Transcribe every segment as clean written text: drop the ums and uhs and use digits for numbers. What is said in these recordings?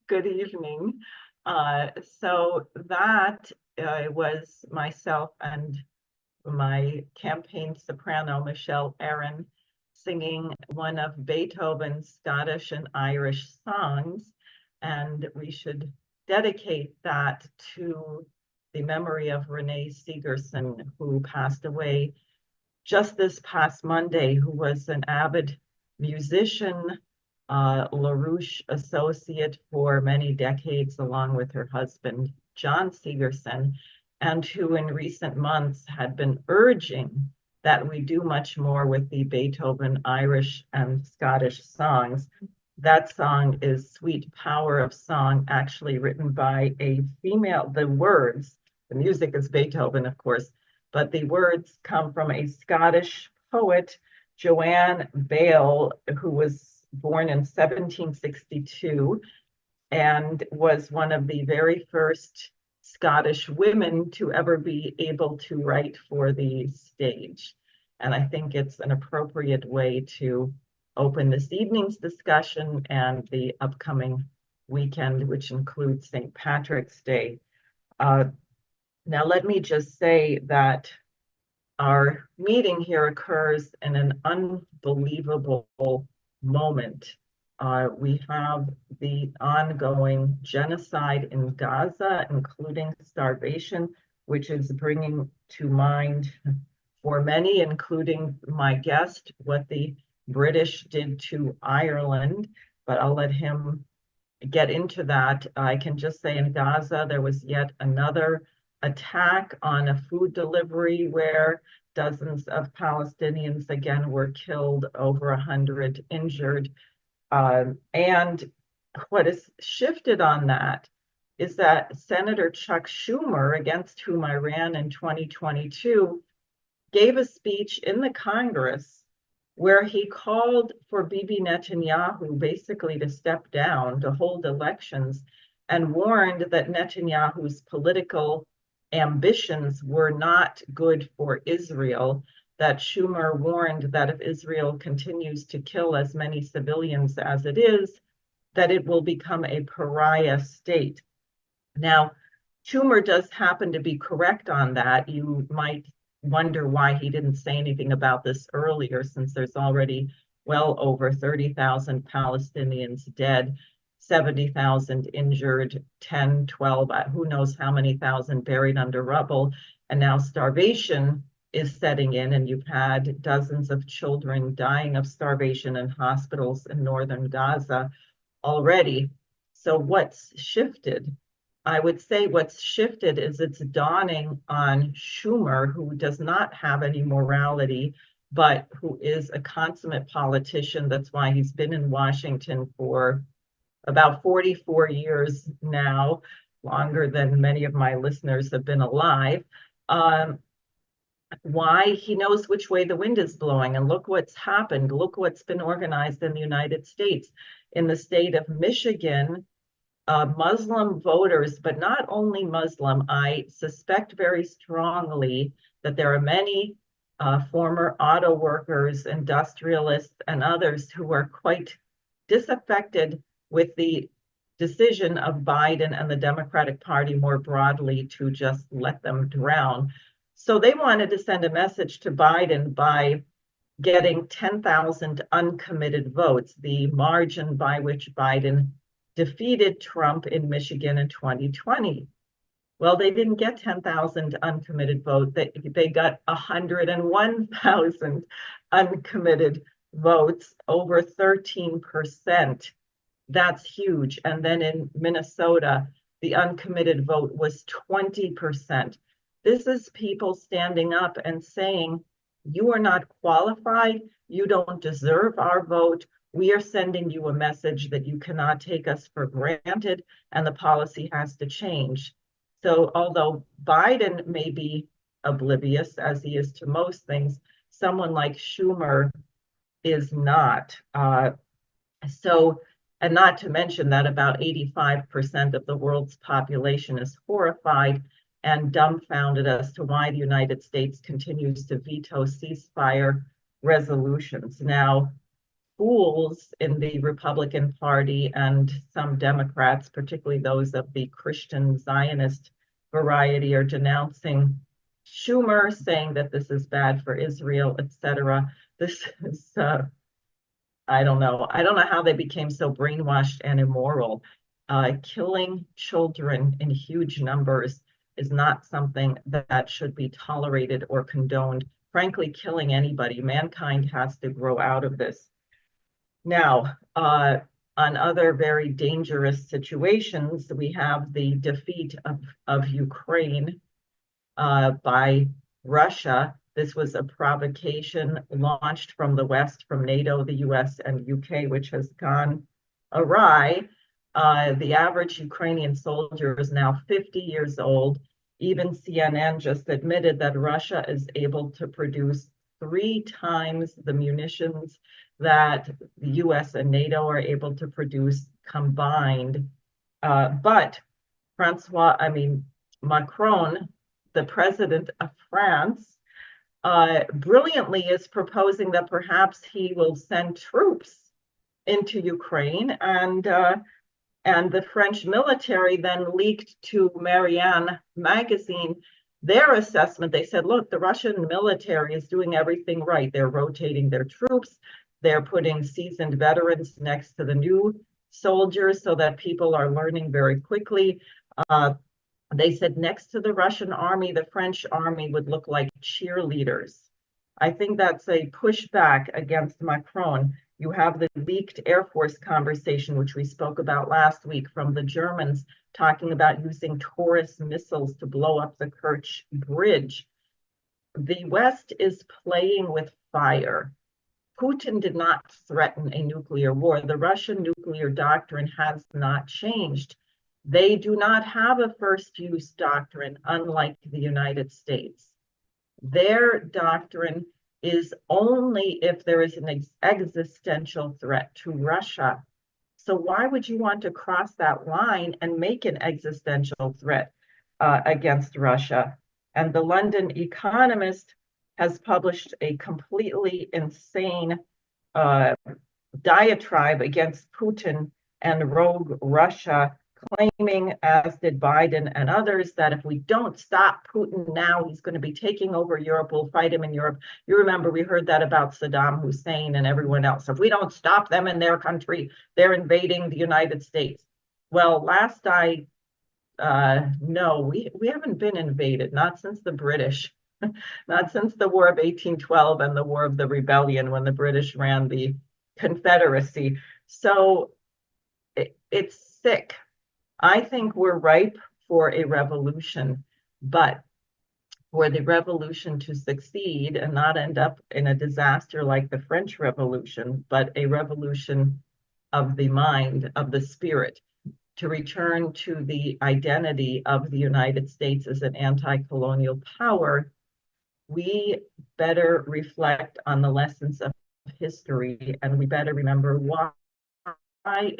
Good evening. So that was myself and my campaign soprano, Michelle Aaron, singing one of Beethoven's Scottish and Irish songs. And we should dedicate that to the memory of Renee Segerson, who passed away just this past Monday, who was an avid musician, LaRouche associate for many decades, along with her husband, John Segerson, and who in recent months had been urging that we do much more with the Beethoven Irish and Scottish songs. That song is Sweet Power of Song, actually written by a female. The music is Beethoven, of course, but the words come from a Scottish poet, Joanne Bale, who was born in 1762 and was one of the very first Scottish women to ever be able to write for the stage. And I think it's an appropriate way to open this evening's discussion and the upcoming weekend, which includes St. Patrick's Day. Now, let me just say that our meeting here occurs in an unbelievable moment. We have the ongoing genocide in Gaza, including starvation, which is bringing to mind for many, including my guest, what the British did to Ireland, but I'll let him get into that. I can just say in Gaza, there was yet another attack on a food delivery where dozens of Palestinians again were killed, over 100 injured. And what has shifted on that is that Senator Chuck Schumer, against whom I ran in 2022, gave a speech in the Congress where he called for Bibi Netanyahu basically to step down, to hold elections, and warned that Netanyahu's political ambitions were not good for Israel, that Schumer warned that if Israel continues to kill as many civilians as it is, that it will become a pariah state. Now, Schumer does happen to be correct on that. You might wonder why he didn't say anything about this earlier, since there's already well over 30,000 Palestinians dead, 70,000 injured, 10, 12, who knows how many thousand buried under rubble. And now starvation is setting in, and you've had dozens of children dying of starvation in hospitals in northern Gaza already. So what's shifted? I would say what's shifted is it's dawning on Schumer, who does not have any morality, but who is a consummate politician. That's why he's been in Washington for about 44 years now, longer than many of my listeners have been alive, why he knows which way the wind is blowing. And look what's happened. Look what's been organized in the United States. In the state of Michigan, Muslim voters, but not only Muslim, I suspect very strongly that there are many former auto workers, industrialists, and others who are quite disaffected with the decision of Biden and the Democratic Party more broadly to just let them drown. So they wanted to send a message to Biden by getting 10,000 uncommitted votes, the margin by which Biden defeated Trump in Michigan in 2020. Well, they didn't get 10,000 uncommitted votes. They got 101,000 uncommitted votes, over 13%. That's huge. And then in Minnesota, the uncommitted vote was 20%. This is people standing up and saying, you are not qualified, you don't deserve our vote. We are sending you a message that you cannot take us for granted, and the policy has to change. So although Biden may be oblivious, as he is to most things, someone like Schumer is not. And not to mention that about 85% of the world's population is horrified and dumbfounded as to why the United States continues to veto ceasefire resolutions. Now, fools in the Republican Party and some Democrats, particularly those of the Christian Zionist variety, are denouncing Schumer, saying that this is bad for Israel, etc. This is, I don't know how they became so brainwashed and immoral. Killing children in huge numbers is not something that should be tolerated or condoned. Frankly, killing anybody, mankind has to grow out of this. Now, on other very dangerous situations, we have the defeat of Ukraine by Russia. This was a provocation launched from the West, from NATO, the US, and UK, which has gone awry. The average Ukrainian soldier is now 50 years old. Even CNN just admitted that Russia is able to produce 3 times the munitions that the US and NATO are able to produce combined. But Macron, the president of France, brilliantly is proposing that perhaps he will send troops into Ukraine, and the French military then leaked to Marianne magazine their assessment. They said, look, the Russian military is doing everything right. They're rotating their troops. They're putting seasoned veterans next to the new soldiers so that people are learning very quickly. They said next to the Russian army, the French army would look like cheerleaders. I think that's a pushback against Macron. You have the leaked Air Force conversation, which we spoke about last week, from the Germans talking about using Taurus missiles to blow up the Kerch Bridge. The West is playing with fire. Putin did not threaten a nuclear war. The Russian nuclear doctrine has not changed. They do not have a first use doctrine, unlike the United States. Their doctrine is only if there is an existential threat to Russia. So why would you want to cross that line and make an existential threat against Russia? And the London Economist has published a completely insane diatribe against Putin and rogue Russia, claiming, as did Biden and others, that if we don't stop Putin now, he's going to be taking over Europe. We'll fight him in Europe. You remember we heard that about Saddam Hussein and everyone else. If we don't stop them in their country, they're invading the United States. Well, last I know, we haven't been invaded, not since the British, not since the War of 1812 and the War of the Rebellion, when the British ran the Confederacy. So it's sick. I think we're ripe for a revolution, but for the revolution to succeed and not end up in a disaster like the French Revolution, but a revolution of the mind, of the spirit, to return to the identity of the United States as an anti-colonial power, we better reflect on the lessons of history, and we better remember why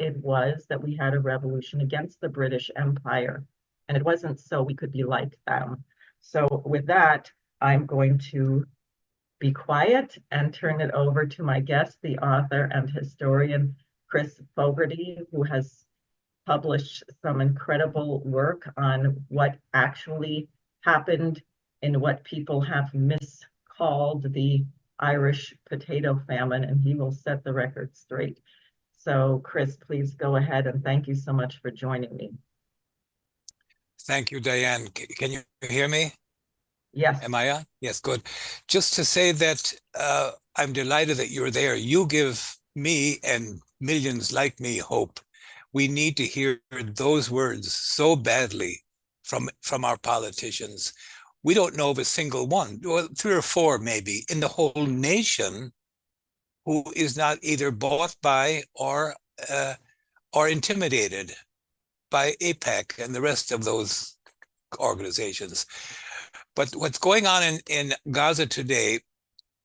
it was that we had a revolution against the British Empire. And it wasn't so we could be like them. So with that, I'm going to be quiet and turn it over to my guest, the author and historian, Chris Fogarty, who has published some incredible work on what actually happened in what people have miscalled the Irish potato famine, and he will set the record straight. So Chris, please go ahead, and thank you so much for joining me. Thank you, Diane. Can you hear me? Yes. Am I on? Yes, good. Just to say that I'm delighted that you're there. You give me and millions like me hope. We need to hear those words so badly from our politicians. We don't know of a single one, well, 3 or 4 maybe, in the whole nation who is not either bought by or intimidated by AIPAC and the rest of those organizations. But what's going on in Gaza today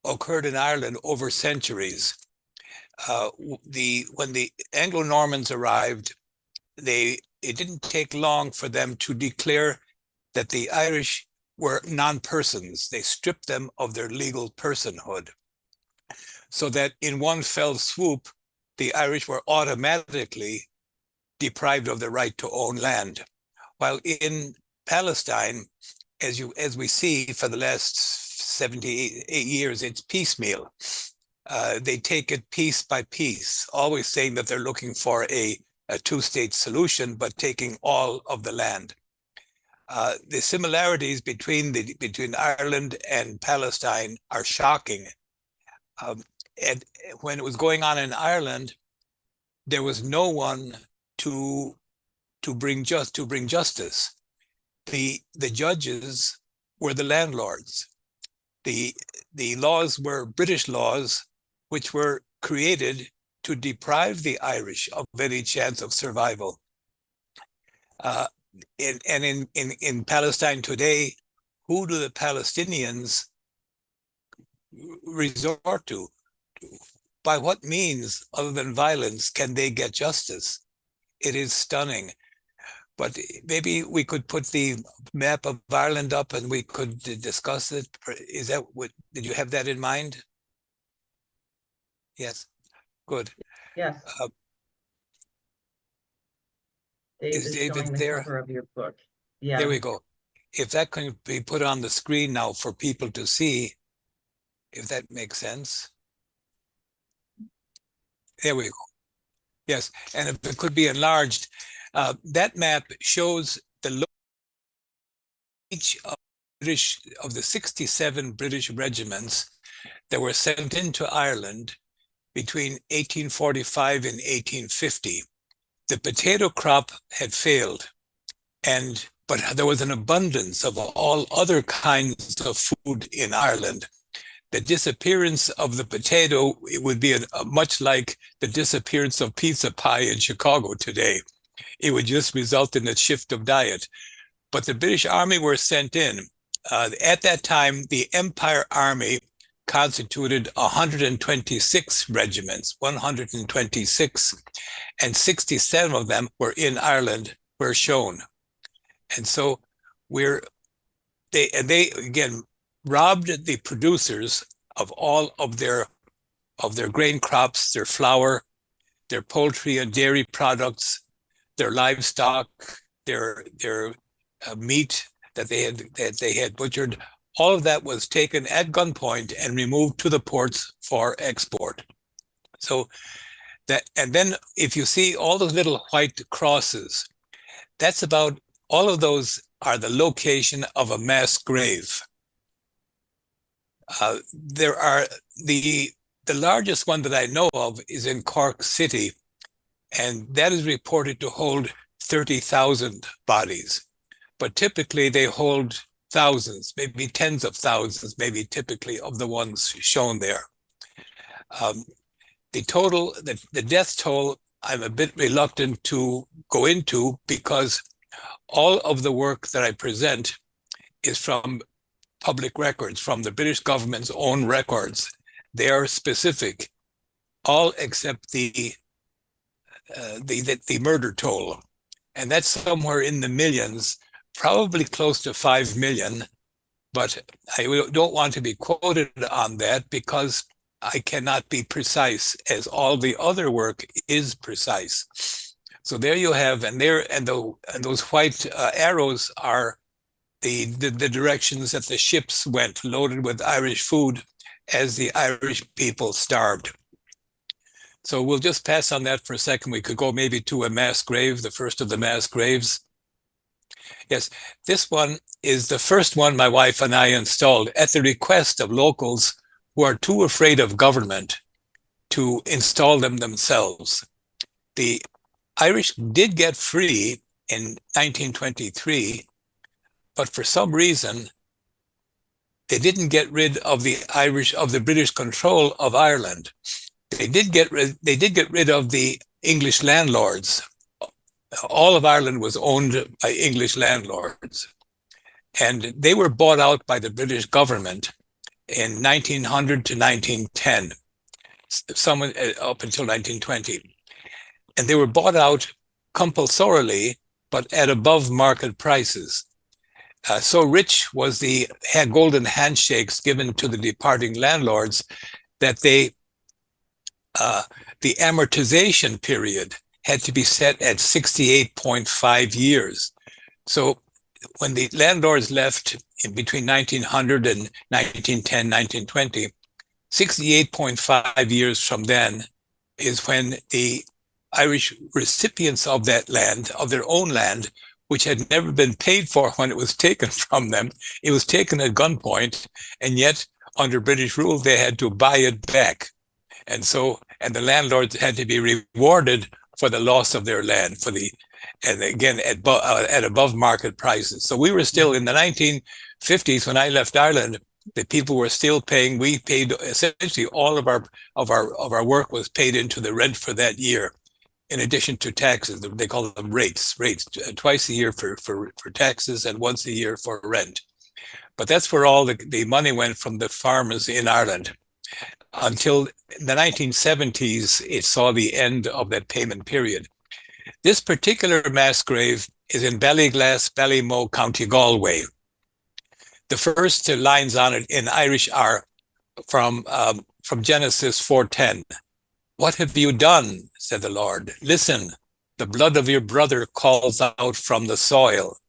occurred in Ireland over centuries. When the Anglo-Normans arrived, it didn't take long for them to declare that the Irish were non-persons. They stripped them of their legal personhood, so that in one fell swoop, the Irish were automatically deprived of the right to own land. While in Palestine, as we see for the last 78 years, it's piecemeal. They take it piece by piece, always saying that they're looking for a two-state solution, but taking all of the land. The similarities between Ireland and Palestine are shocking. And when it was going on in Ireland, there was no one to bring justice. The judges were the landlords. The laws were British laws, which were created to deprive the Irish of any chance of survival. In Palestine today, who do the Palestinians resort to? By what means, other than violence, can they get justice? It is stunning. But maybe we could put the map of Ireland up and we could discuss it. Is that what, did you have that in mind? Yes, good. Yes. Dave is showing the cover of your book. Yeah. There we go. If that can be put on the screen now for people to see, if that makes sense. There we go. Yes, and if it could be enlarged, that map shows each of the 67 British regiments that were sent into Ireland between 1845 and 1850. The potato crop had failed, but there was an abundance of all other kinds of food in Ireland. The disappearance of the potato, it would be much like the disappearance of pizza pie in Chicago today. It would just result in a shift of diet. But the British Army were sent in. At that time, the Empire Army constituted 126 regiments, 126, and 67 of them were in Ireland, were shown. And so they again robbed the producers of all of their grain crops, their flour, their poultry and dairy products, their livestock, their meat that they had butchered. All of that was taken at gunpoint and removed to the ports for export. So and then if you see all those little white crosses, that's about, all of those are the location of a mass grave. There are the largest one that I know of is in Cork City, and that is reported to hold 30,000 bodies. But typically they hold thousands, maybe tens of thousands, maybe typically of the ones shown there. The death toll I'm a bit reluctant to go into, because all of the work that I present is from public records, from the British government's own records. They are specific, all except the murder toll. And that's somewhere in the millions, probably close to 5 million. But I don't want to be quoted on that, because I cannot be precise, as all the other work is precise. So there you have, and those white arrows are the directions that the ships went, loaded with Irish food, as the Irish people starved. So we'll just pass on that for a second. We could go maybe to a mass grave, the first of the mass graves. Yes, this one is the first one my wife and I installed at the request of locals who are too afraid of government to install them themselves. The Irish did get free in 1923, but for some reason, they didn't get rid of the British control of Ireland. They did get rid of the English landlords. All of Ireland was owned by English landlords, and they were bought out by the British government in 1900 to 1910, some up until 1920. And they were bought out compulsorily, but at above market prices. So rich was the golden handshakes given to the departing landlords that the amortization period had to be set at 68.5 years. So when the landlords left in between 1900 and 1910, 1920, 68.5 years from then is when the Irish recipients of that land, of their own land, which had never been paid for when it was taken from them, it was taken at gunpoint, and yet under British rule, they had to buy it back. And the landlords had to be rewarded for the loss of their land, and again, at above market prices. So we were still in the 1950s, when I left Ireland, the people were still paying. We paid essentially all of our work was paid into the rent for that year, in addition to taxes. They call them rates, twice a year for taxes and once a year for rent. But that's where all the money went from the farmers in Ireland. Until the 1970s, it saw the end of that payment period. This particular mass grave is in Ballyglass, Ballymoe, County Galway. The first lines on it in Irish are from Genesis 4:10. "What have you done?" said the Lord. "Listen, the blood of your brother calls out from the soil."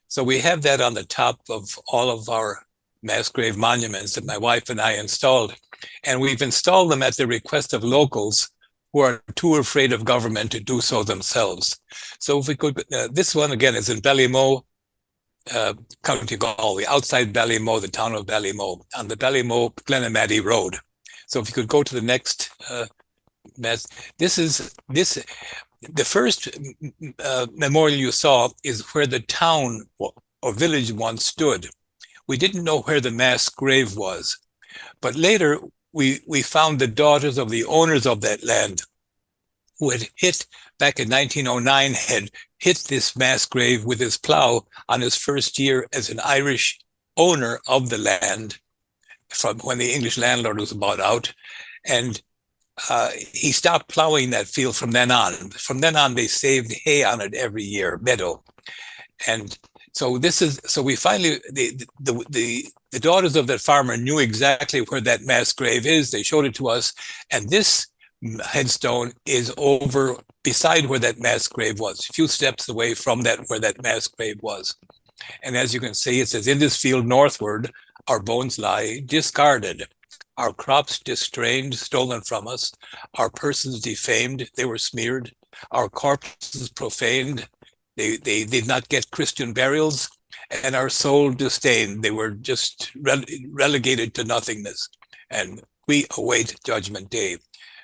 So we have that on the top of all of our mass grave monuments that my wife and I installed. And we've installed them at the request of locals who are too afraid of government to do so themselves. So if we could, this one again is in Ballymoe, County Galway, outside Ballymoe, the town of Ballymoe, on the Ballymoe-Glenamaddy Road. So if you could go to the next mass. The first memorial you saw is where the town or village once stood. We didn't know where the mass grave was. But later, we found the daughters of the owners of that land, who had back in 1909, had hit this mass grave with his plow on his first year as an Irish owner of the land, from when the English landlord was bought out. And he stopped plowing that field from then on. From then on, they saved hay on it every year, meadow. And so we finally, the daughters of that farmer knew exactly where that mass grave is. They showed it to us. And this headstone is over beside where that mass grave was, a few steps away from where that mass grave was. And as you can see, it says, "In this field northward, our bones lie discarded, our crops distrained, stolen from us, our persons defamed, they were smeared, our corpses profaned, they did not get Christian burials, and our soul disdained, they were just relegated to nothingness, and we await judgment day."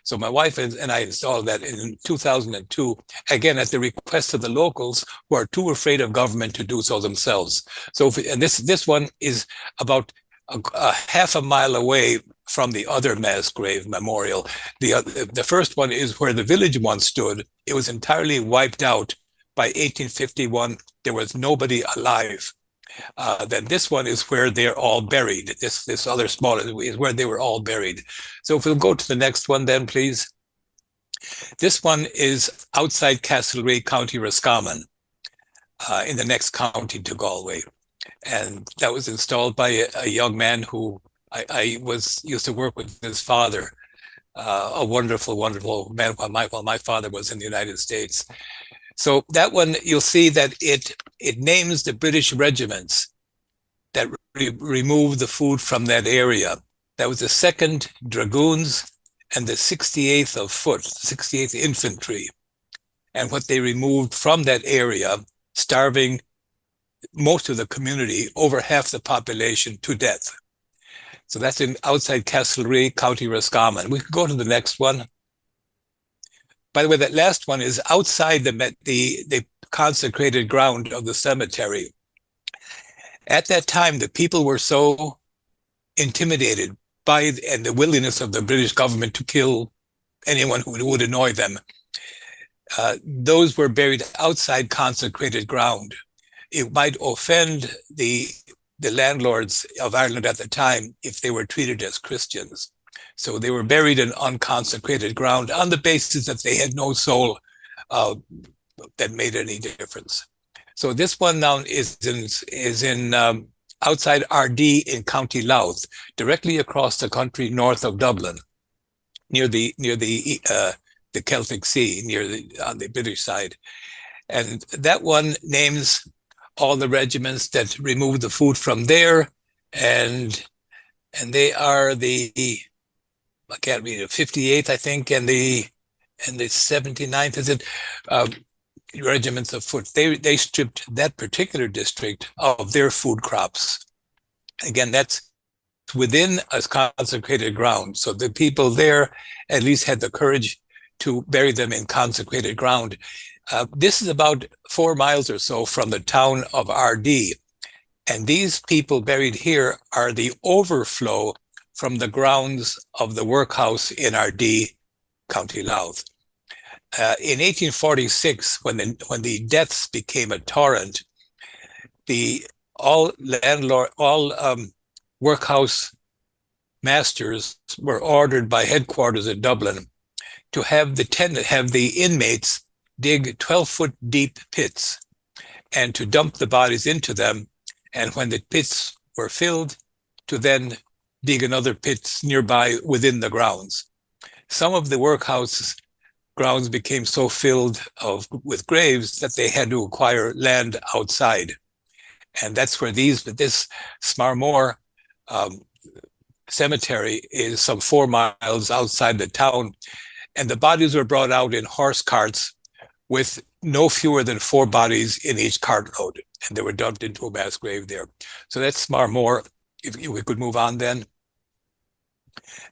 So my wife and I installed that in 2002, again, at the request of the locals who are too afraid of government to do so themselves. So, and this one is about a half a mile away from the other mass grave memorial. The first one is where the village once stood. It was entirely wiped out. By 1851, there was nobody alive. Then this one is where they're all buried. This other smaller is where they were all buried. So if we'll go to the next one then, please. This one is outside Castlereagh, County Roscommon, in the next county to Galway. And that was installed by a young man who I used to work with his father, a wonderful, wonderful man while my father was in the United States. So that one, you'll see that it names the British regiments that removed the food from that area. That was the 2nd Dragoons and the 68th of Foot, 68th Infantry. And what they removed from that area, starving most of the community, over half the population, to death. So that's in outside Castlereagh, County Roscommon. We can go to the next one. By the way, that last one is outside the consecrated ground of the cemetery. At that time, the people were so intimidated by and the willingness of the British government to kill anyone who would annoy them. Those were buried outside consecrated ground. It might offend the landlords of Ireland at the time if they were treated as Christians. So they were buried in unconsecrated ground on the basis that they had no soul that made any difference. So this one now is in outside Ardee in County Louth, directly across the country north of Dublin, near the Celtic Sea, on the British side. And that one names all the regiments that removed the food from there, and they are I can't read it, 58th, I think, and the 79th, is it, regiments of foot. They stripped that particular district of their food crops. Again, that's within a consecrated ground. So the people there at least had the courage to bury them in consecrated ground. This is about 4 miles or so from the town of Ardee. And these people buried here are the overflow from the grounds of the workhouse in Ardee, County Louth. In 1846, when the deaths became a torrent, all workhouse masters were ordered by headquarters in Dublin to have the inmates dig 12-foot deep pits and to dump the bodies into them. And when the pits were filled, to then dig another pit nearby within the grounds. Some of the workhouse grounds became so filled with graves that they had to acquire land outside. And that's where this Smarmore cemetery is some 4 miles outside the town. And the bodies were brought out in horse carts with no fewer than 4 bodies in each cartload. And they were dumped into a mass grave there. So that's Smarmore. If we could move on then.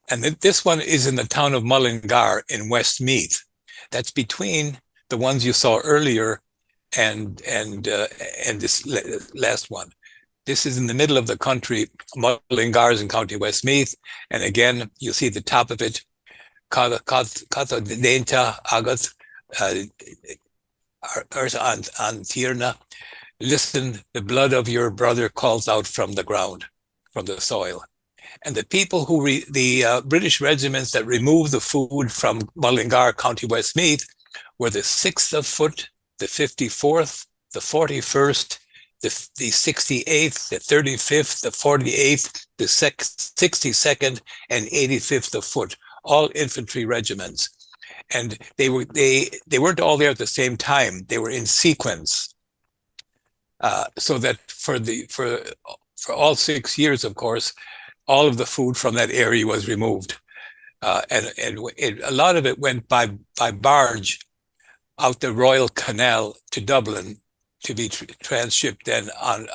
And this one is in the town of Mullingar in Westmeath. That's between the ones you saw earlier and this last one. This is in the middle of the country. Mullingar is in County Westmeath. And again, you see the top of it. Kata Denta Agat on Tierna. Listen, the blood of your brother calls out from the ground, from the soil. And the people the British regiments that removed the food from Mullingar, County Westmeath, were the 6th of Foot, the 54th, the 41st, the 68th, the 35th, the 48th, the 62nd, and 85th of Foot, all infantry regiments. And they weren't all there at the same time. They were in sequence. So that for all 6 years, of course, all of the food from that area was removed. And a lot of it went by barge out the Royal Canal to Dublin to be transshipped then on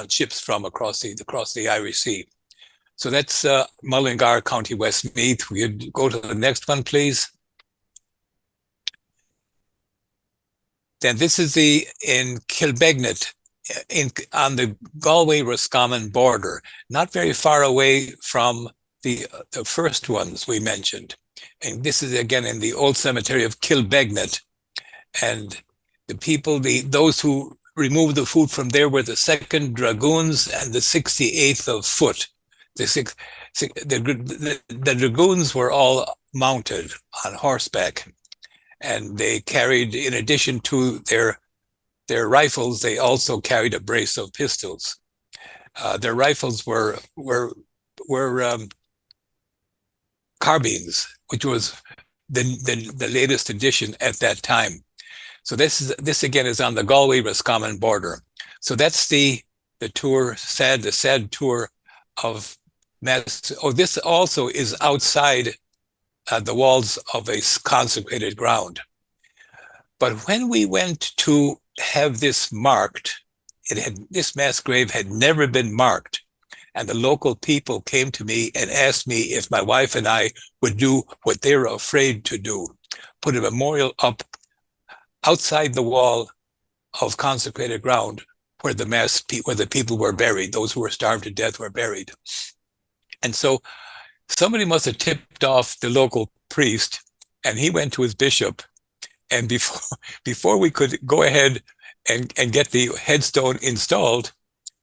ships from across the Irish Sea. So that's Mullingar, County Westmeath. We could go to the next one, please. Then this is in Kilbegnet, on the Galway-Roscommon border, not very far away from the first ones we mentioned. And this is again in the old cemetery of Kilbegnet. And the people, those who removed the food from there were the 2nd Dragoons and the 68th of Foot. The Dragoons were all mounted on horseback, and they carried, in addition to their rifles, they also carried a brace of pistols. Their rifles were carbines, which was the latest edition at that time. So this again is on the Galway-Roscommon border. So that's the tour, the sad tour of mass. Oh, this also is outside the walls of a consecrated ground. But when we went to have this marked, this mass grave had never been marked. And the local people came to me and asked me if my wife and I would do what they were afraid to do, put a memorial up outside the wall of consecrated ground where the people were buried, those who were starved to death were buried. And so somebody must have tipped off the local priest, and he went to his bishop. And before we could go ahead and get the headstone installed,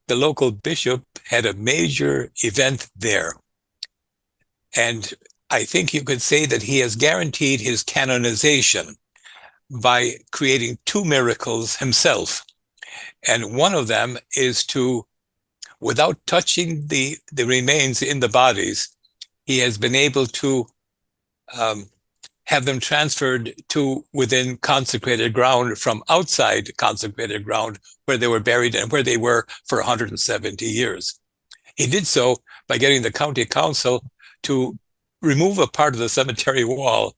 the local bishop had a major event there. And I think you could say that he has guaranteed his canonization by creating 2 miracles himself. And one of them is to, without touching the remains in the bodies, he has been able to have them transferred to within consecrated ground from outside consecrated ground where they were buried and where they were for 170 years. He did so by getting the county council to remove a part of the cemetery wall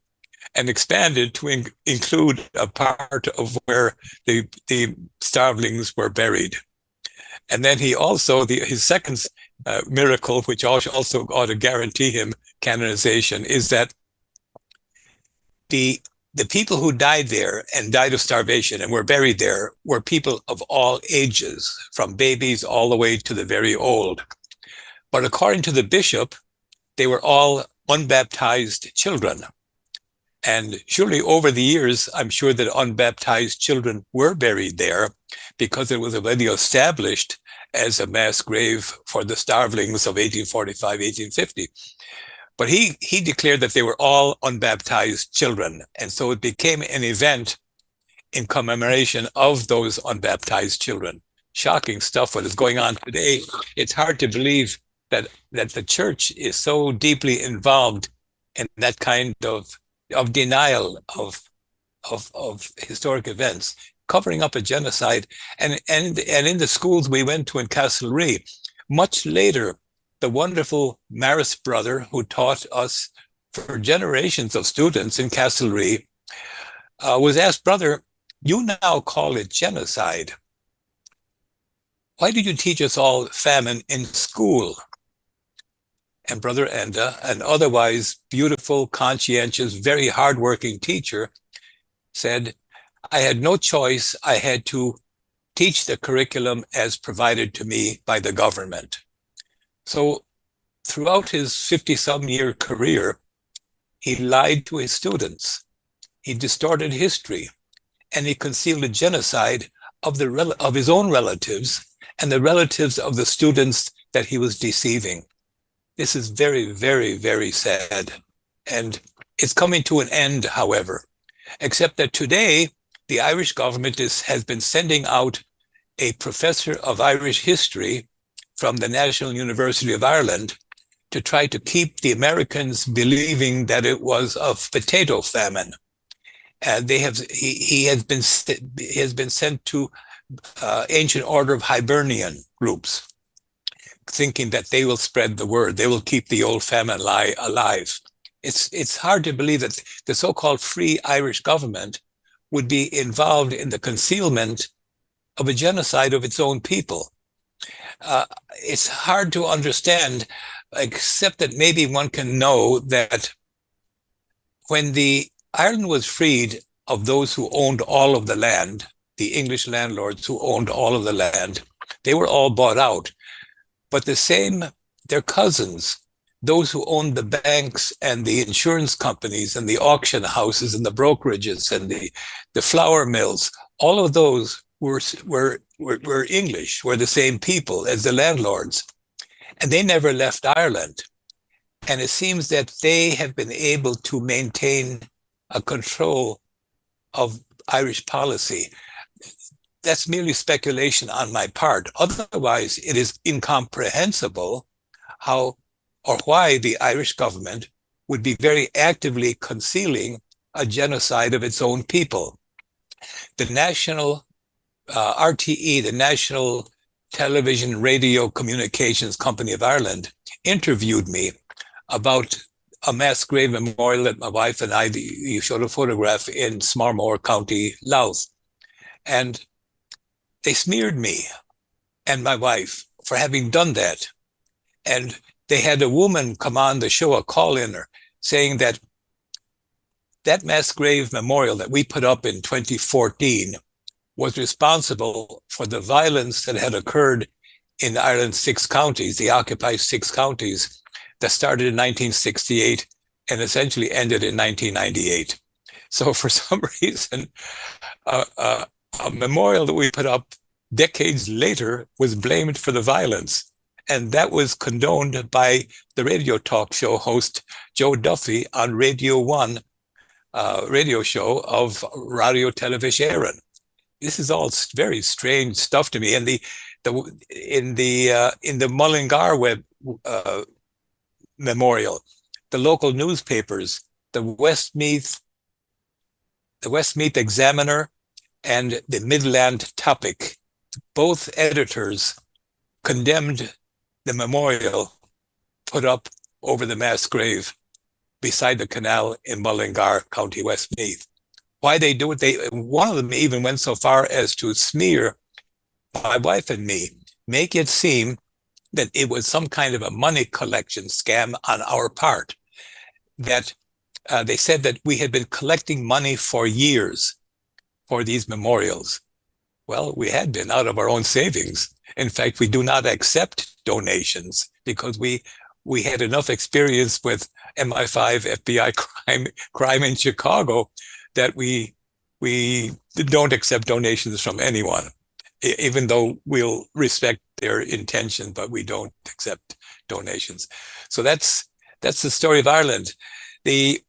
and expand it to include a part of where the starvelings were buried. And then he also, his second miracle, which also ought to guarantee him canonization, is that the people who died there and died of starvation and were buried there were people of all ages, from babies all the way to the very old. But according to the bishop, they were all unbaptized children. And surely over the years, I'm sure that unbaptized children were buried there because it was already established as a mass grave for the starvelings of 1845, 1850. But he declared that they were all unbaptized children. And so it became an event in commemoration of those unbaptized children. Shocking stuff what is going on today. It's hard to believe that the church is so deeply involved in that kind of denial of historic events, covering up a genocide. And in the schools we went to in Castlereagh, much later, the wonderful Maris brother who taught us for generations of students in Castlereagh was asked, "Brother, you now call it genocide. Why did you teach us all famine in school?" And Brother Enda, an otherwise beautiful, conscientious, very hardworking teacher, said, "I had no choice. I had to teach the curriculum as provided to me by the government." So throughout his 50-some-year career, he lied to his students. He distorted history, and he concealed a genocide of his own relatives and the relatives of the students that he was deceiving. This is very, very, very sad. And it's coming to an end, however, except that today the Irish government has been sending out a professor of Irish history from the National University of Ireland to try to keep the Americans believing that it was a potato famine. And he has been sent to Ancient Order of Hibernian groups, thinking that they will spread the word, they will keep the old famine lie alive. It's hard to believe that the so-called free Irish government would be involved in the concealment of a genocide of its own people. It's hard to understand, except that maybe one can know that when Ireland was freed of those who owned all of the land, the English landlords who owned all of the land, they were all bought out. But their cousins, those who owned the banks and the insurance companies and the auction houses and the brokerages and the flour mills, all of those were English, were the same people as the landlords. And they never left Ireland. And it seems that they have been able to maintain a control of Irish policy. That's merely speculation on my part. Otherwise, it is incomprehensible how or why the Irish government would be very actively concealing a genocide of its own people. The national RTE, the National Television Radio Communications Company of Ireland, interviewed me about a mass grave memorial that my wife and I, you showed a photograph in Smarmore County, Louth. And they smeared me and my wife for having done that. And they had a woman come on the show, a call-inner, saying that that mass grave memorial that we put up in 2014 was responsible for the violence that had occurred in Ireland's 6 counties, the occupied 6 counties, that started in 1968 and essentially ended in 1998. So for some reason, a memorial that we put up decades later was blamed for the violence. And that was condoned by the radio talk show host Joe Duffy on Radio 1 radio show of Radio Television. This is all very strange stuff to me. And in the Mullingar web memorial, the local newspapers, the Westmeath Examiner and the Midland Topic, both editors condemned the memorial put up over the mass grave beside the canal in Mullingar, County Westmeath. Why they do it? One of them even went so far as to smear my wife and me, make it seem that it was some kind of a money collection scam on our part. That they said that we had been collecting money for years for these memorials. Well, we had been out of our own savings. In fact, we do not accept donations because we had enough experience with MI5 FBI crime in Chicago that we don't accept donations from anyone, even though we'll respect their intention, but we don't accept donations. So that's the story of Ireland. I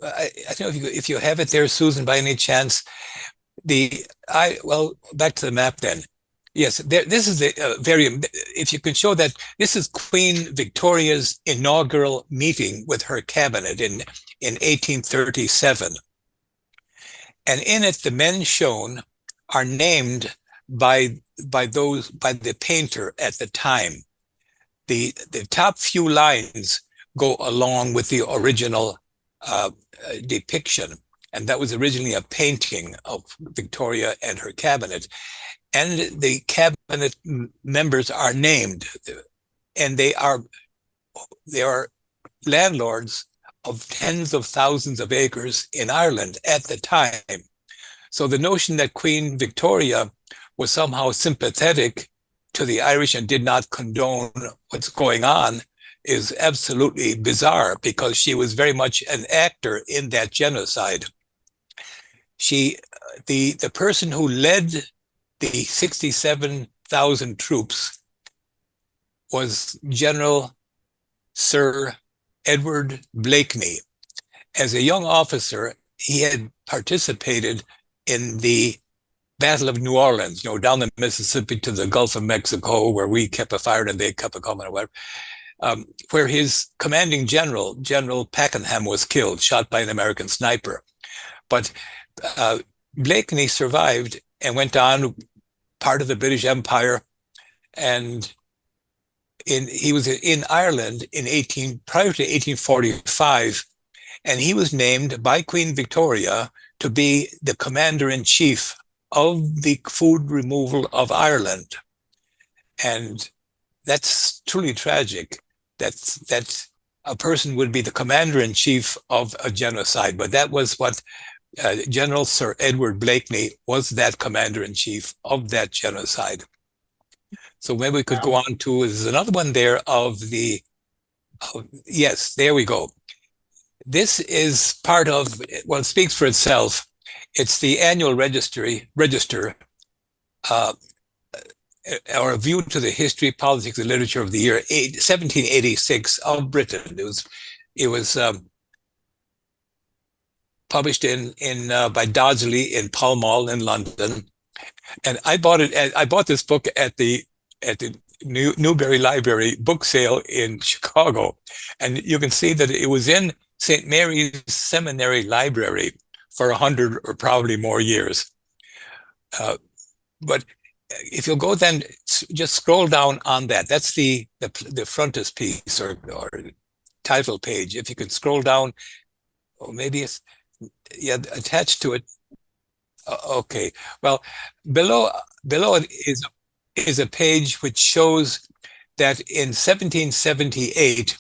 don't know if you have it there, Susan, by any chance. Back to the map then. Yes, this is if you can show that, this is Queen Victoria's inaugural meeting with her cabinet in 1837. And in it, the men shown are named by the painter at the time. The top few lines go along with the original depiction. And that was originally a painting of Victoria and her cabinet. And the cabinet members are named, and they are landlords of tens of thousands of acres in Ireland at the time. So the notion that Queen Victoria was somehow sympathetic to the Irish and did not condone what's going on is absolutely bizarre, because she was very much an actor in that genocide. The person who led the 67,000 troops was General Sir Edward Blakeney. As a young officer, he had participated in the Battle of New Orleans, down the Mississippi to the Gulf of Mexico, where we kept a fire and they kept a coming or whatever, where his commanding general, General Pakenham, was killed, shot by an American sniper. But Blakeney survived and went on, part of the British Empire, and he was in Ireland prior to 1845, and he was named by Queen Victoria to be the commander-in-chief of the food removal of Ireland. And that's truly tragic that a person would be the commander-in-chief of a genocide. But that was what General Sir Edward Blakeney was, that commander-in-chief of that genocide. So maybe we could Wow. go on to, there's another one there of yes, there we go. This is part of, well, it speaks for itself. It's the annual register, uh, or a view to the history, politics, and literature of the year 1786 of Britain. It was published by Dodsley in Pall Mall in London, and I bought it. I bought this book at the Newberry Library book sale in Chicago, and you can see that it was in St. Mary's Seminary Library for 100 or probably more years. But if you'll go then, just scroll down on that. That's the frontispiece or title page. If you could scroll down, or maybe it's attached to it. Okay. Well, below it is a page which shows that in 1778,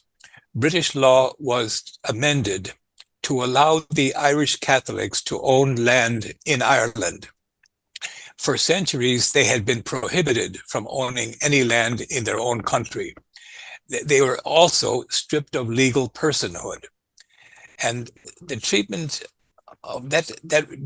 British law was amended to allow the Irish Catholics to own land in Ireland. For centuries, they had been prohibited from owning any land in their own country. They were also stripped of legal personhood. And the treatment of that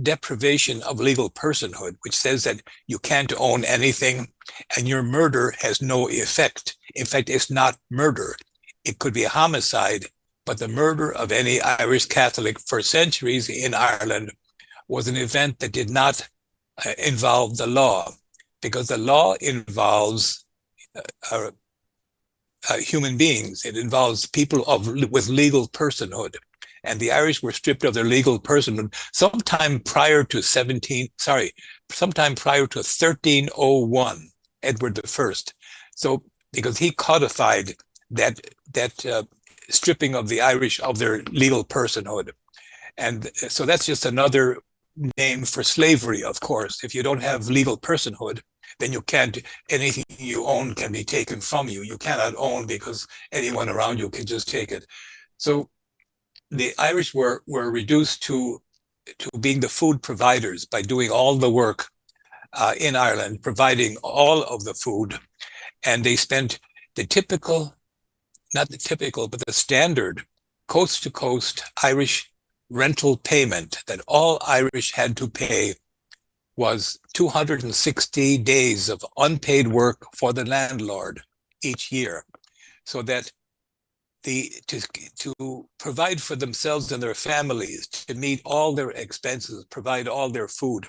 deprivation of legal personhood, which says that you can't own anything and your murder has no effect. In fact, it's not murder. It could be a homicide, but the murder of any Irish Catholic for centuries in Ireland was an event that did not involve the law, because the law involves human beings. It involves people with legal personhood. And the Irish were stripped of their legal personhood sometime prior to 1301, Edward I. So, because he codified that stripping of the Irish of their legal personhood. And so that's just another name for slavery, of course. If you don't have legal personhood, then you can't, anything you own can be taken from you. You cannot own because anyone around you can just take it. So the Irish were reduced to being the food providers by doing all the work in Ireland, providing all of the food. And they spent the standard coast to coast Irish rental payment that all Irish had to pay was 260 days of unpaid work for the landlord each year, so that to provide for themselves and their families, to meet all their expenses, provide all their food,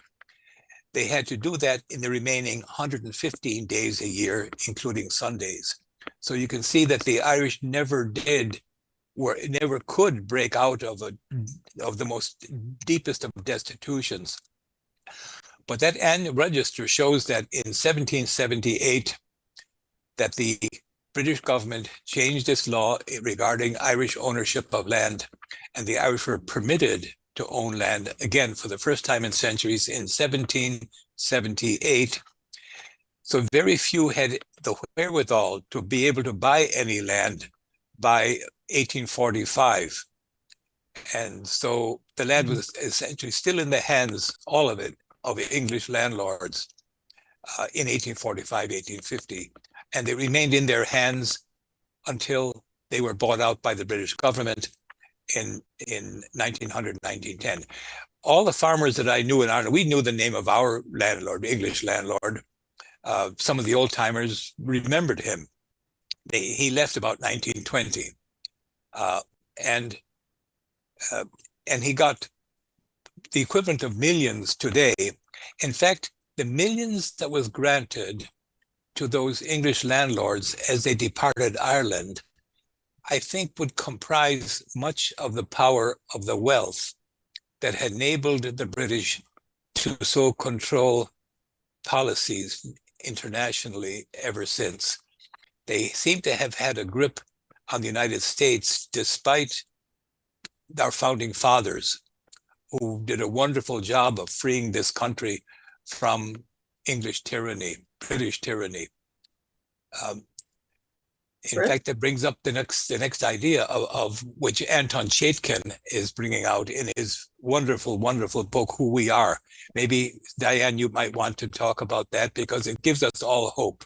they had to do that in the remaining 115 days a year, including Sundays. So you can see that the Irish never could break out of the most deepest of destitutions. But that annual register shows that in 1778, that the British government changed its law regarding Irish ownership of land, and the Irish were permitted to own land again for the first time in centuries in 1778. So very few had the wherewithal to be able to buy any land by 1845. And so the land was essentially still in the hands, all of it, of English landlords in 1845, 1850. And they remained in their hands until they were bought out by the British government in 1900, 1910. All the farmers that I knew in Ireland, we knew the name of our landlord, English landlord. Some of the old timers remembered him. He left about 1920. And he got the equivalent of millions today. In fact, the millions that was granted to those English landlords as they departed Ireland, I think would comprise much of the power of the wealth that had enabled the British to so control policies internationally ever since. They seem to have had a grip on the United States despite our founding fathers, who did a wonderful job of freeing this country from English tyranny, British tyranny. In fact, that brings up the next idea of which Anton Chaikin is bringing out in his wonderful, wonderful book, Who We Are. Maybe, Diane, you might want to talk about that because it gives us all hope.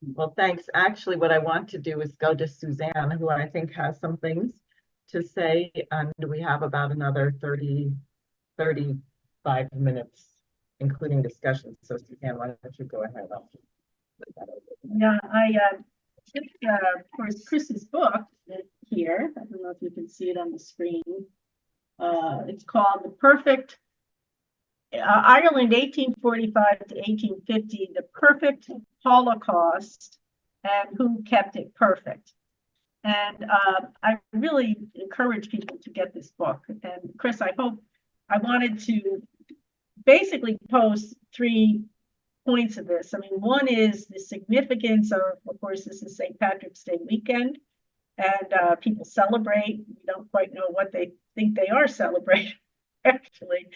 Well, thanks. Actually, what I want to do is go to Suzanne, who I think has some things to say, and we have about another 35 minutes, including discussion. So Suzanne, why don't you go ahead? Yeah, I took, of course, Chris's book here. I don't know if you can see it on the screen. It's called The Perfect Ireland 1845 to 1850, The Perfect Holocaust and Who Kept It Perfect. And I really encourage people to get this book. And Chris, I wanted to basically pose 3 points of this. I mean, one is the significance of course, this is St. Patrick's Day weekend, and people celebrate. We don't quite know what they think they are celebrating, actually.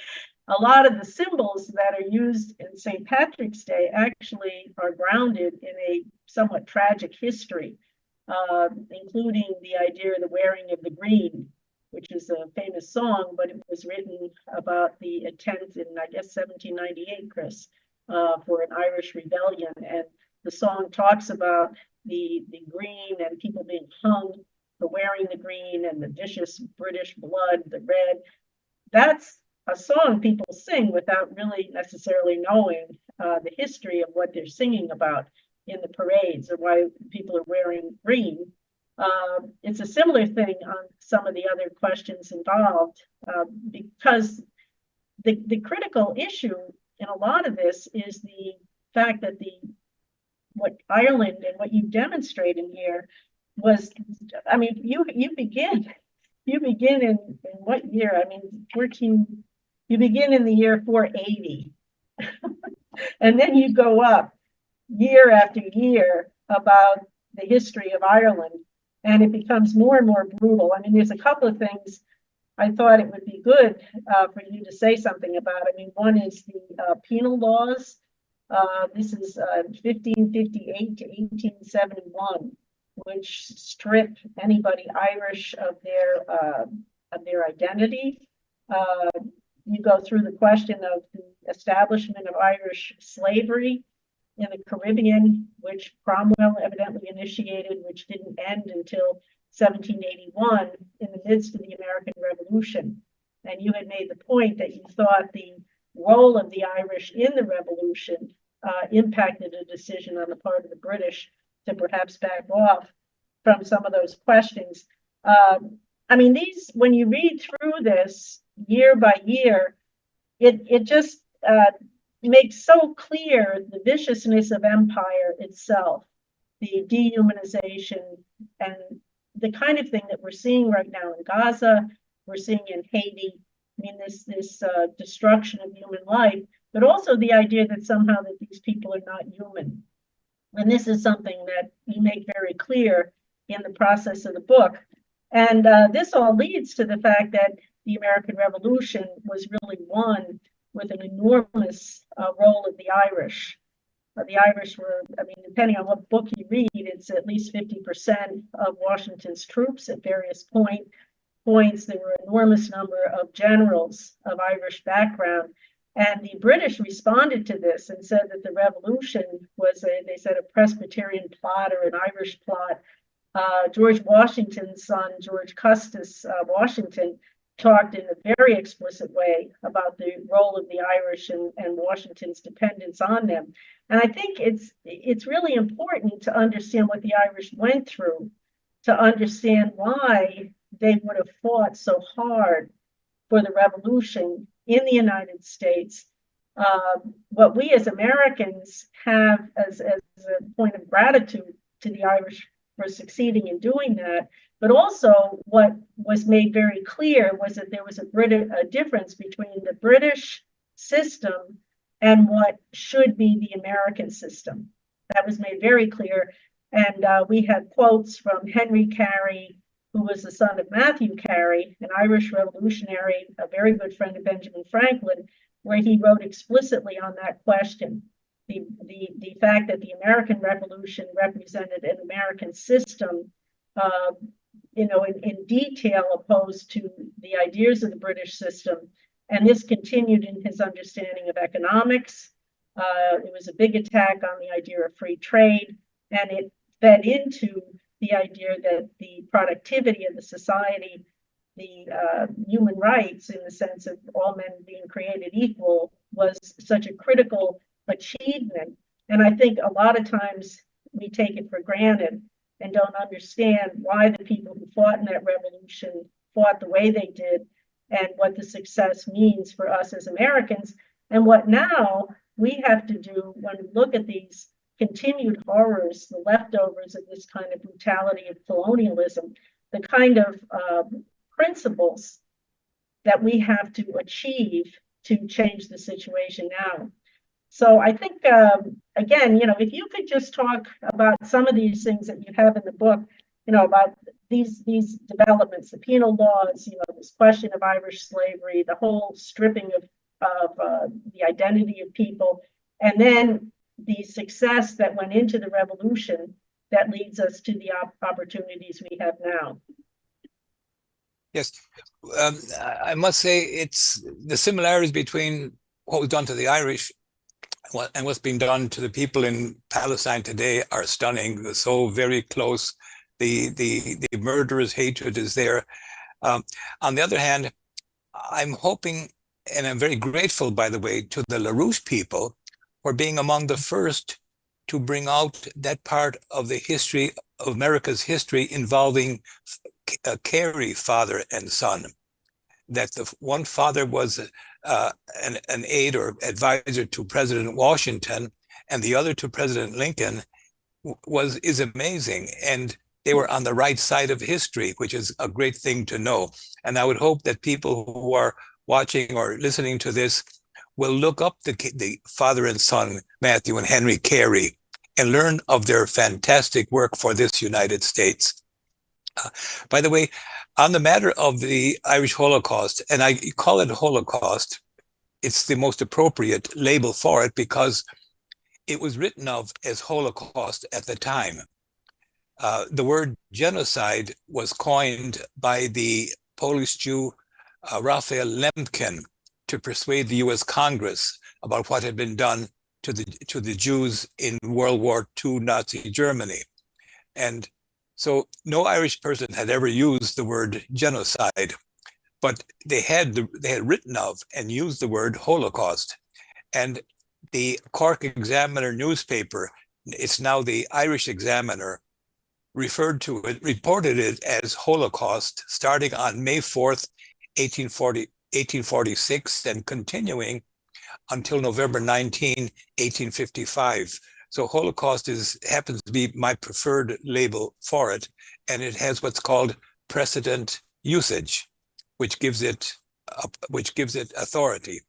A lot of the symbols that are used in St. Patrick's Day actually are grounded in a somewhat tragic history, including the idea of the wearing of the green, which is a famous song, but it was written about the attempt in, I guess, 1798, Chris, for an Irish rebellion. And the song talks about the green and people being hung for wearing the green and the vicious British blood, the red. That's a song people sing without really necessarily knowing the history of what they're singing about in the parades or why people are wearing green. It's a similar thing on some of the other questions involved, because the critical issue in a lot of this is the fact that what Ireland and what you demonstrate in here was, I mean, you begin in what year? I mean, you begin in the year 480, and then you go up year after year about the history of Ireland, and it becomes more and more brutal. I mean, there's a couple of things I thought it would be good for you to say something about. I mean, one is the penal laws. This is 1558 to 1871, which strip anybody Irish of their identity. You go through the question of the establishment of Irish slavery in the Caribbean, which Cromwell evidently initiated, which didn't end until 1781 in the midst of the American Revolution. And you had made the point that you thought the role of the Irish in the Revolution impacted a decision on the part of the British to perhaps back off from some of those questions. I mean, when you read through this year by year, it just makes so clear the viciousness of empire itself, the dehumanization, and the kind of thing that we're seeing right now in Gaza, we're seeing in Haiti. I mean, this destruction of human life, but also the idea that somehow that these people are not human. And this is something that you make very clear in the process of the book. And this all leads to the fact that the American Revolution was really won with an enormous role of the Irish. The Irish were, I mean, depending on what book you read, it's at least 50% of Washington's troops at various points. There were an enormous number of generals of Irish background. And the British responded to this and said that the revolution was, they said, a Presbyterian plot or an Irish plot. George Washington's son, George Custis Washington, talked in a very explicit way about the role of the Irish and Washington's dependence on them. And I think it's really important to understand what the Irish went through, to understand why they would have fought so hard for the revolution in the United States. What we as Americans have as a point of gratitude to the Irish for succeeding in doing that, but also what was made very clear was that there was a difference between the British system and what should be the American system. That was made very clear. And we had quotes from Henry Carey, who was the son of Matthew Carey, an Irish revolutionary, a very good friend of Benjamin Franklin, where he wrote explicitly on that question. The fact that the American Revolution represented an American system, in detail opposed to the ideas of the British system. And this continued in his understanding of economics. It was a big attack on the idea of free trade. and it fed into the idea that the productivity of the society, the human rights in the sense of all men being created equal, was such a critical achievement. And I think a lot of times we take it for granted and don't understand why the people who fought in that revolution fought the way they did, and what the success means for us as Americans, and what now we have to do when we look at these continued horrors, the leftovers of this kind of brutality of colonialism, the kind of principles that we have to achieve to change the situation now. So I think, again, if you could just talk about some of these things that you have in the book, about these developments, the penal laws, this question of Irish slavery, the whole stripping of the identity of people, and then the success that went into the revolution that leads us to the opportunities we have now. Yes, I must say it's the similarities between what was done to the Irish and what's being done to the people in Palestine today are stunning. They're so very close. The murderous hatred is there. On the other hand, I'm hoping, and I'm very grateful, by the way, to the LaRouche people for being among the first to bring out that part of the history of America's history involving Carey, father and son. That the one father was an aide or advisor to President Washington, and the other to President Lincoln, is amazing. And they were on the right side of history, which is a great thing to know. And I would hope that people who are watching or listening to this will look up the father and son, Matthew and Henry Carey, and learn of their fantastic work for this United States. By the way, on the matter of the Irish Holocaust, and I call it Holocaust, it's the most appropriate label for it because it was written of as Holocaust at the time. The word genocide was coined by the Polish Jew Raphael Lemkin to persuade the US Congress about what had been done to the Jews in World War II Nazi Germany. And so no Irish person had ever used the word genocide, but they had written of and used the word Holocaust. And the Cork Examiner newspaper, it's now the Irish Examiner, reported it as Holocaust starting on May 4th, 1846, and continuing until November 19, 1855. So Holocaust happens to be my preferred label for it, and it has what's called precedent usage, which gives it authority.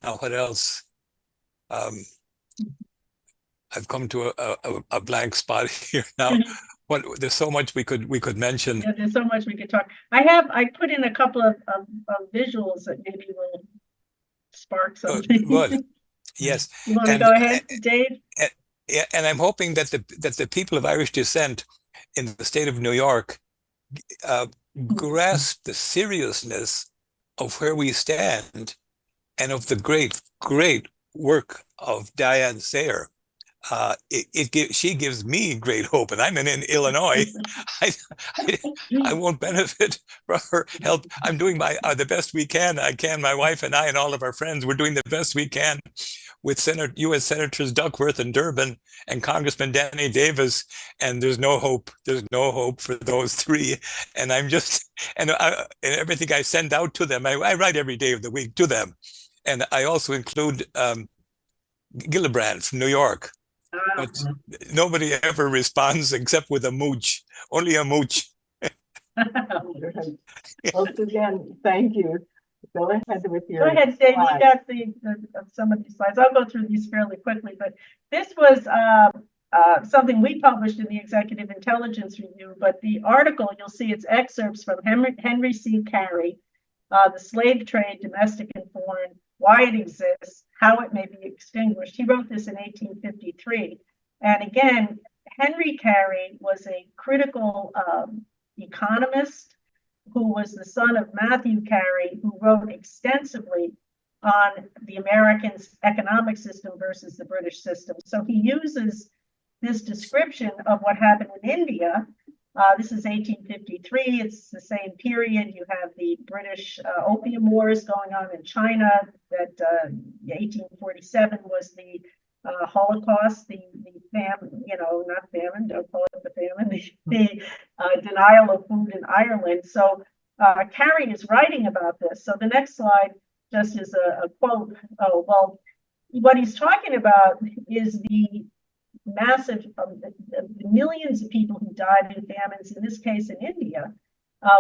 Now, what else? I've come to a blank spot here now. There's so much we could mention. Yeah, there's so much we could talk. I put in a couple of visuals that maybe will spark something. Good. Yes. You want to go ahead, Dave? And I'm hoping that the people of Irish descent in the state of New York grasp the seriousness of where we stand and of the great work of Diane Sare. She gives me great hope, and I'm in Illinois. I won't benefit from her help. I'm doing the best we can. My wife and I and all of our friends, we're doing the best we can with U.S. Senators Duckworth and Durbin and Congressman Danny Davis, and there's no hope. There's no hope for those three. And I'm just and everything I send out to them, I write every day of the week to them, and I also include Gillibrand from New York. But nobody ever responds except with a mooch. Only a mooch. Well, Suzanne, thank you. Go ahead with your. Go ahead, Dave. You got some of these slides. I'll go through these fairly quickly, but this was something we published in the Executive Intelligence Review. But the article, you'll see it's excerpts from Henry C. Carey, The Slave Trade, Domestic and Foreign, Why It Exists, How It May Be Extinguished. He wrote this in 1853. And again, Henry Carey was a critical economist who was the son of Matthew Carey, who wrote extensively on the American economic system versus the British system. So he uses this description of what happened in India. This is 1853. It's the same period. You have the British Opium Wars going on in China. That 1847 was the Holocaust, the famine, not famine, don't call it the famine, the denial of food in Ireland. So Carey is writing about this. So the next slide just is a quote. Oh, well, what he's talking about is the massive the millions of people who died in famines, in this case in India,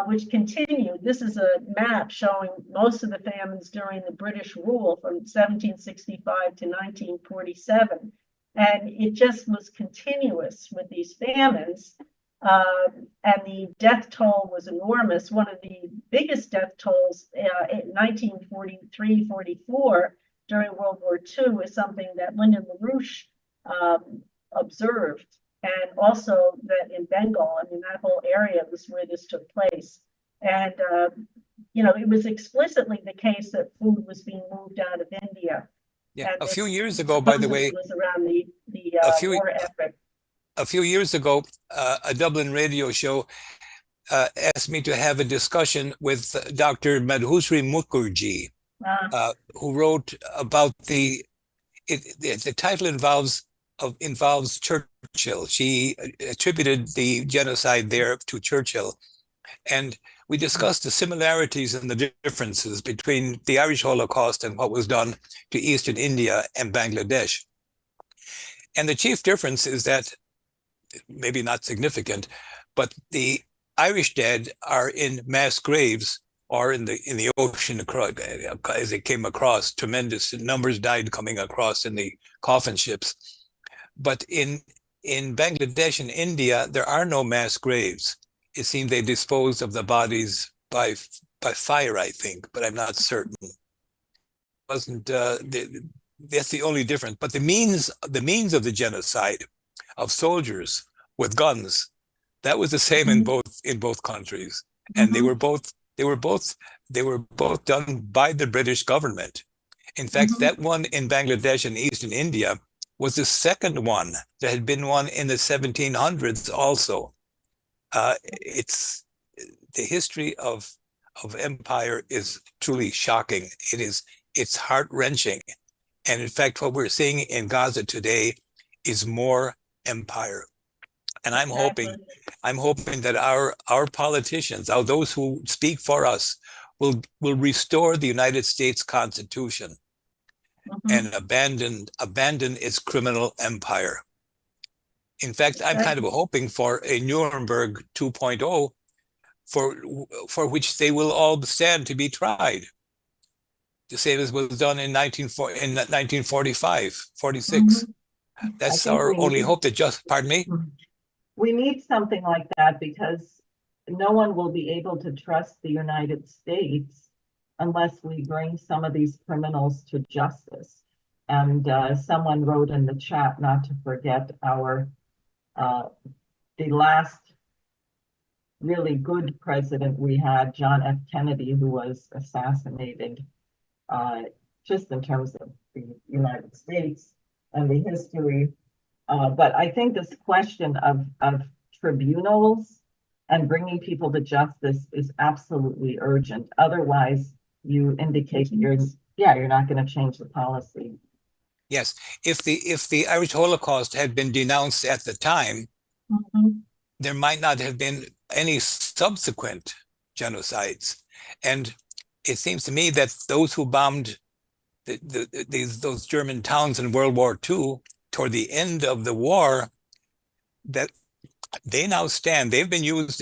which continued. This is a map showing most of the famines during the British rule from 1765 to 1947. And it just was continuous with these famines. And the death toll was enormous. One of the biggest death tolls in 1943-44 during World War II is something that Lyndon LaRouche observed, and also that in Bengal, that whole area was where this took place. And, it was explicitly the case that food was being moved out of India. Yeah, and a few years ago, by the way, was around the war effort. A few years ago, a Dublin radio show asked me to have a discussion with Dr. Madhusri Mukherjee, who wrote about the title involves Churchill. She attributed the genocide there to Churchill. And we discussed the similarities and the differences between the Irish Holocaust and what was done to Eastern India and Bangladesh. And the chief difference is that, maybe not significant, but the Irish dead are in mass graves or in the ocean as they came across. Tremendous numbers died coming across in the coffin ships. But in Bangladesh and India, there are no mass graves. It seems they disposed of the bodies by fire, I think, but I'm not certain. That's the only difference. But the means of the genocide of soldiers with guns, that was the same in both countries, and they were both done by the British government. In fact, that one in Bangladesh and Eastern India was the second one. There had been one in the 1700s also. It's the history of empire is truly shocking. It's heart-wrenching. And in fact, what we're seeing in Gaza today is more empire. And I'm hoping that our politicians, those who speak for us, will restore the United States Constitution and abandon its criminal empire. In fact, I'm kind of hoping for a Nuremberg 2.0 for which they will all stand to be tried. The same as was done in 1945, 46. That's our only hope pardon me? We need something like that because no one will be able to trust the United States unless we bring some of these criminals to justice. And someone wrote in the chat not to forget the last really good president we had, John F. Kennedy, who was assassinated, just in terms of the United States and the history. But I think this question of tribunals and bringing people to justice is absolutely urgent. Otherwise, you indicate that you're not going to change the policy. Yes, if the Irish Holocaust had been denounced at the time, there might not have been any subsequent genocides. And it seems to me that those who bombed those German towns in World War II toward the end of the war, that they now stand. They've been used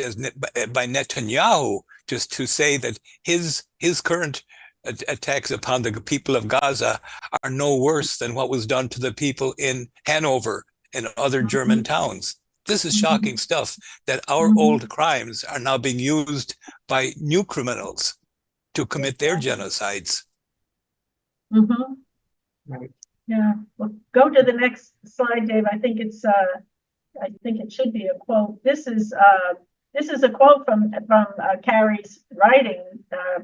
by Netanyahu just to say that his current attacks upon the people of Gaza are no worse than what was done to the people in Hanover and other German towns. This is shocking stuff, that our old crimes are now being used by new criminals to commit their genocides. Right. Yeah. Well, go to the next slide, Dave. I think it should be a quote. This is a quote from Carey's writing,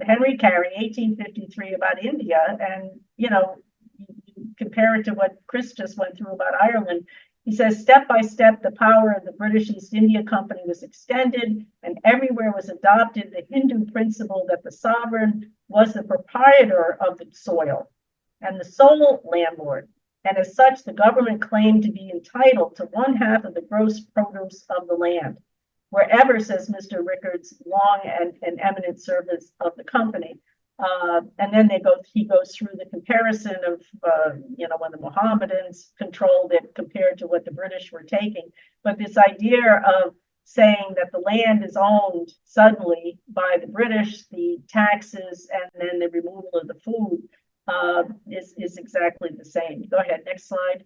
Henry Carey, 1853, about India, and you compare it to what Chris just went through about Ireland. He says, step by step, the power of the British East India Company was extended, and everywhere was adopted the Hindu principle that the sovereign was the proprietor of the soil and the sole landlord. And as such, the government claimed to be entitled to 1/2 of the gross produce of the land. Wherever, says Mr. Rickards, long and eminent service of the company. And then he goes through the comparison of, when the Mohammedans controlled it compared to what the British were taking. But this idea of saying that the land is owned suddenly by the British, the taxes, and then the removal of the food is exactly the same. Go ahead, next slide.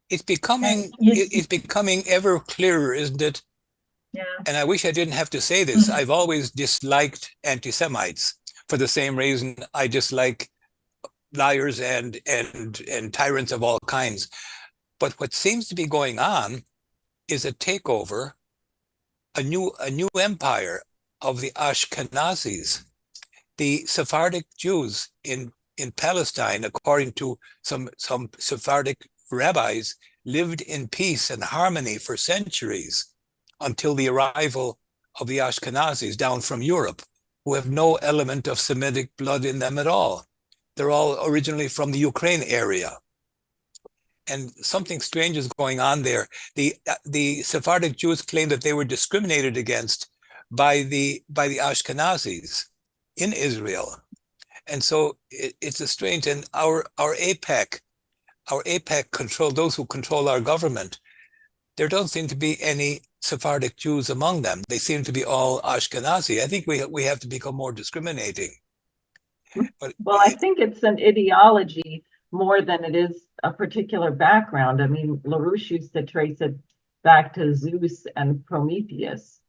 It's becoming ever clearer, isn't it? Yeah. And I wish I didn't have to say this. I've always disliked anti-Semites for the same reason I dislike liars and tyrants of all kinds. But what seems to be going on is a takeover, a new empire of the Ashkenazis. The Sephardic Jews in Palestine, according to some Sephardic rabbis, lived in peace and harmony for centuries until the arrival of the Ashkenazis down from Europe, who have no element of Semitic blood in them at all. They're all originally from the Ukraine area. And something strange is going on there. The Sephardic Jews claim that they were discriminated against by the Ashkenazis in Israel. And so it's a strange, and our AIPAC control, those who control our government, there don't seem to be any Sephardic Jews among them. They seem to be all Ashkenazi. I think we have to become more discriminating. But well, I think it's an ideology more than it is a particular background. I mean, LaRouche used to trace it back to Zeus and Prometheus,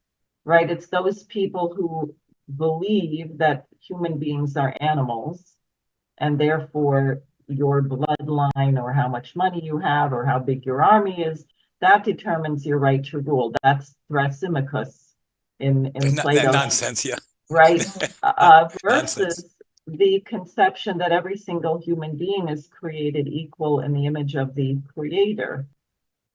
right? It's those people who believe that human beings are animals, and therefore your bloodline or how much money you have or how big your army is, that determines your right to rule. That's Thrasymachus in Plato. Nonsense, yeah. Right? Versus Nonsense. The conception that every single human being is created equal in the image of the Creator.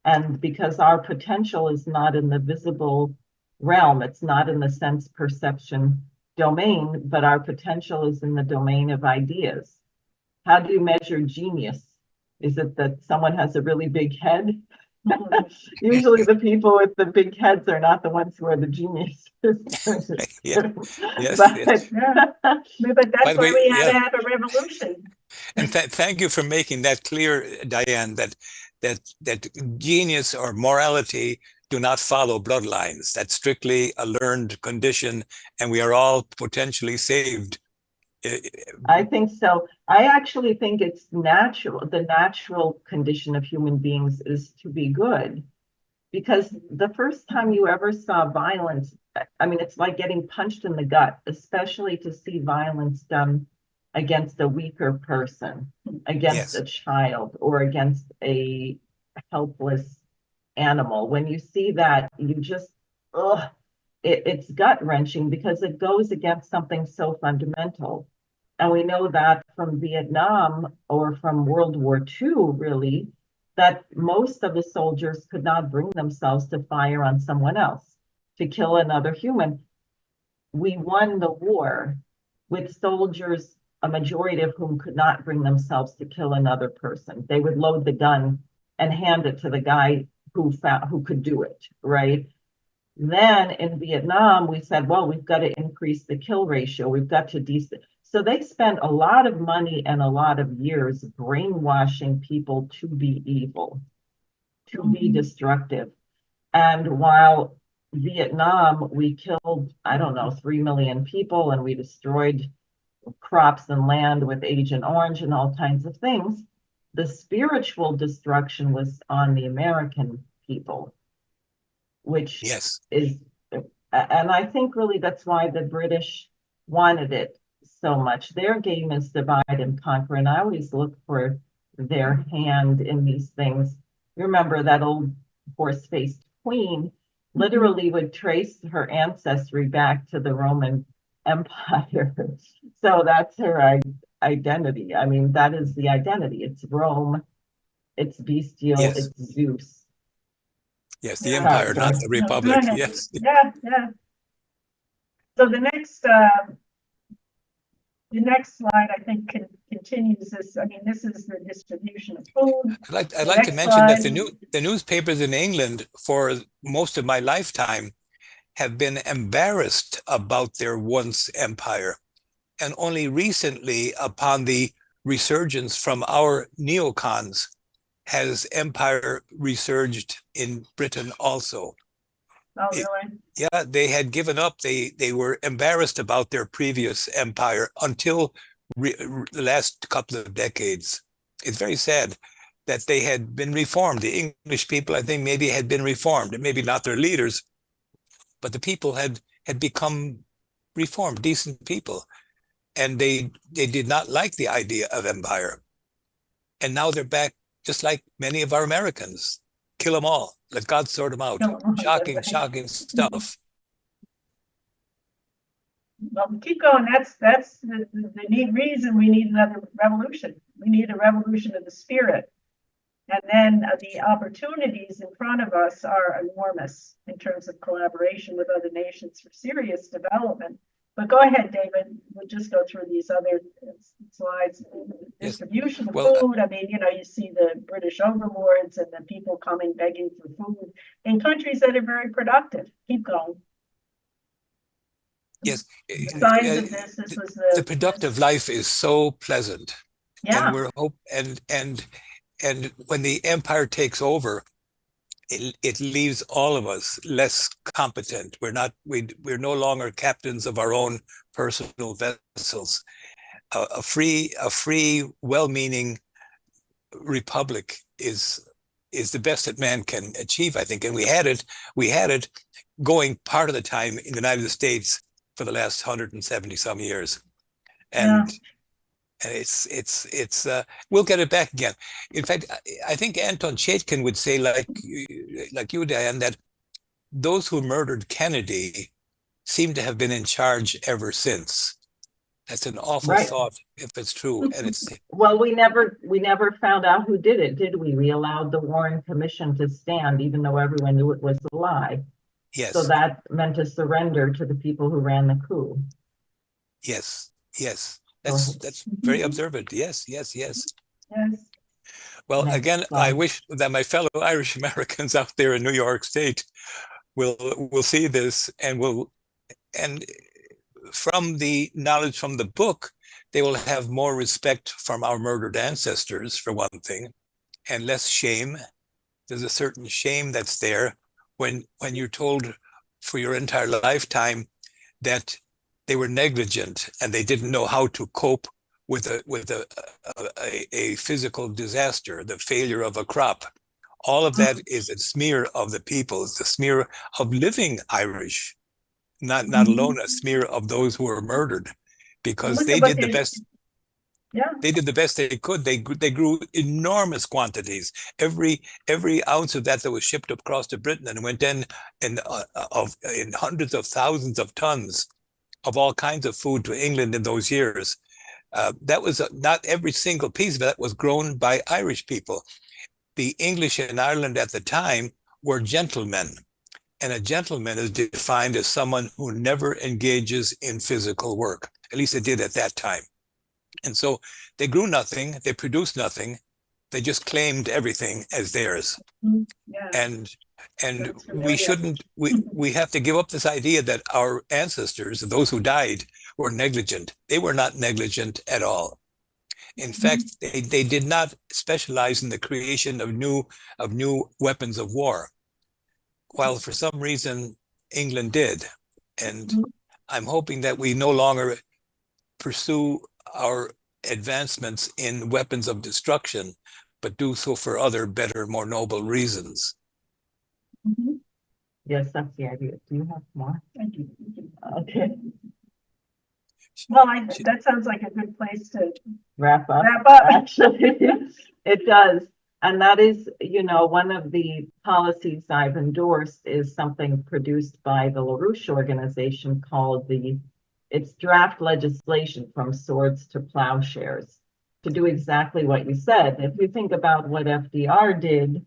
And because our potential is not in the visible realm, it's not in the sense perception domain, but our potential is in the domain of ideas. How do you measure genius? Is it that someone has a really big head? Usually the people with the big heads are not the ones who are the geniuses. Yeah. Yes, but, yes. but that's why we had to have a revolution. And thank you for making that clear, Diane, that genius or morality do not follow bloodlines. That's strictly a learned condition, and we are all potentially saved. I think so. I actually think it's natural. The natural condition of human beings is to be good, because the first time you ever saw violence, I mean, it's like getting punched in the gut, especially to see violence done against a weaker person, against a child, or against a helpless animal. When you see that, you just, it's gut-wrenching because it goes against something so fundamental. And we know that from Vietnam or from World War II, really, that most of the soldiers could not bring themselves to fire on someone else, to kill another human. We won the war with soldiers, a majority of whom could not bring themselves to kill another person. They would load the gun and hand it to the guy who could do it, right? Then in Vietnam, we said, well, we've got to increase the kill ratio. We've got to So they spent a lot of money and a lot of years brainwashing people to be evil, to be destructive. And while Vietnam, we killed, 3 million people, and we destroyed crops and land with Agent Orange and all kinds of things, the spiritual destruction was on the American people, which is, and I think really that's why the British wanted it so much. Their game is divide and conquer, and I always look for their hand in these things. Remember that old horse-faced queen literally would trace her ancestry back to the Roman Empire. So that's her identity. I mean, that is the identity. It's Rome it's bestial, Yes. it's Zeus. Yes, the Yeah. empire, Sorry. not the No, go republic. ahead. Yes. Yeah, yeah. So the next slide, I think, continues this. I mean, this is the distribution of food. I'd like to mention that the newspapers in England for most of my lifetime have been embarrassed about their once empire. And only recently, upon the resurgence from our neocons, has empire resurged in Britain also. Oh, really? Yeah, they had given up. They were embarrassed about their previous empire until the last couple of decades. It's very sad that they had been reformed. The English people, I think, maybe had been reformed, maybe not their leaders, but the people had become reformed, decent people, and they did not like the idea of empire. And now they're back, just like many of our Americans. Kill them all. Let God sort them out. Shocking, shocking stuff. Well, keep going. That's the neat reason we need another revolution. We need a revolution of the spirit. And then the opportunities in front of us are enormous in terms of collaboration with other nations for serious development. But go ahead, David. We'll just go through these other slides. Distribution of food. I mean, you see the British overlords and the people coming begging for food in countries that are very productive. Keep going. Yes. The signs of this was the productive life is so pleasant. Yeah. And when the empire takes over, it leaves all of us less competent. We're no longer captains of our own personal vessels. A free, well-meaning republic is the best that man can achieve, I think. And we had it going part of the time in the United States for the last 170 some years. And it's we'll get it back again. In fact, I think Anton Chaikin would say, like you, Diane, that those who murdered Kennedy seem to have been in charge ever since. That's an awful thought if it's true. And it's well, we never found out who did it, did we? We allowed the Warren Commission to stand, even though everyone knew it was a lie. Yes. So that meant a surrender to the people who ran the coup. Yes. That's very observant. Yes. Well, next again, slide. I wish that my fellow Irish Americans out there in New York State will see this and from the knowledge from the book, they will have more respect from our murdered ancestors, for one thing, and less shame. There's a certain shame that's there when you're told for your entire lifetime that they were negligent and they didn't know how to cope with a physical disaster, the failure of a crop. All of that is a smear of the people. It's a smear of living Irish, not alone a smear of those who were murdered, because they did the best. Yeah. They did the best they could. They grew enormous quantities. Every ounce of that was shipped across to Britain and went in hundreds of thousands of tons of all kinds of food to England in those years. That was not every single piece of that was grown by Irish people. The English in Ireland at the time were gentlemen, and a gentleman is defined as someone who never engages in physical work. At least it did at that time. And so they grew nothing, they produced nothing, they just claimed everything as theirs. Yeah. And we have to give up this idea that our ancestors, those who died, were negligent. They were not negligent at all. In fact, they did not specialize in the creation of new weapons of war, while for some reason England did. And I'm hoping that we no longer pursue our advancements in weapons of destruction, but do so for other, better, more noble reasons. Yes, that's the idea. Do you have more? I do. Okay. Well, that sounds like a good place to wrap up. Actually, it does. And that is, one of the policies I've endorsed is something produced by the LaRouche organization called it's draft legislation from swords to plowshares, to do exactly what you said. If you think about what FDR did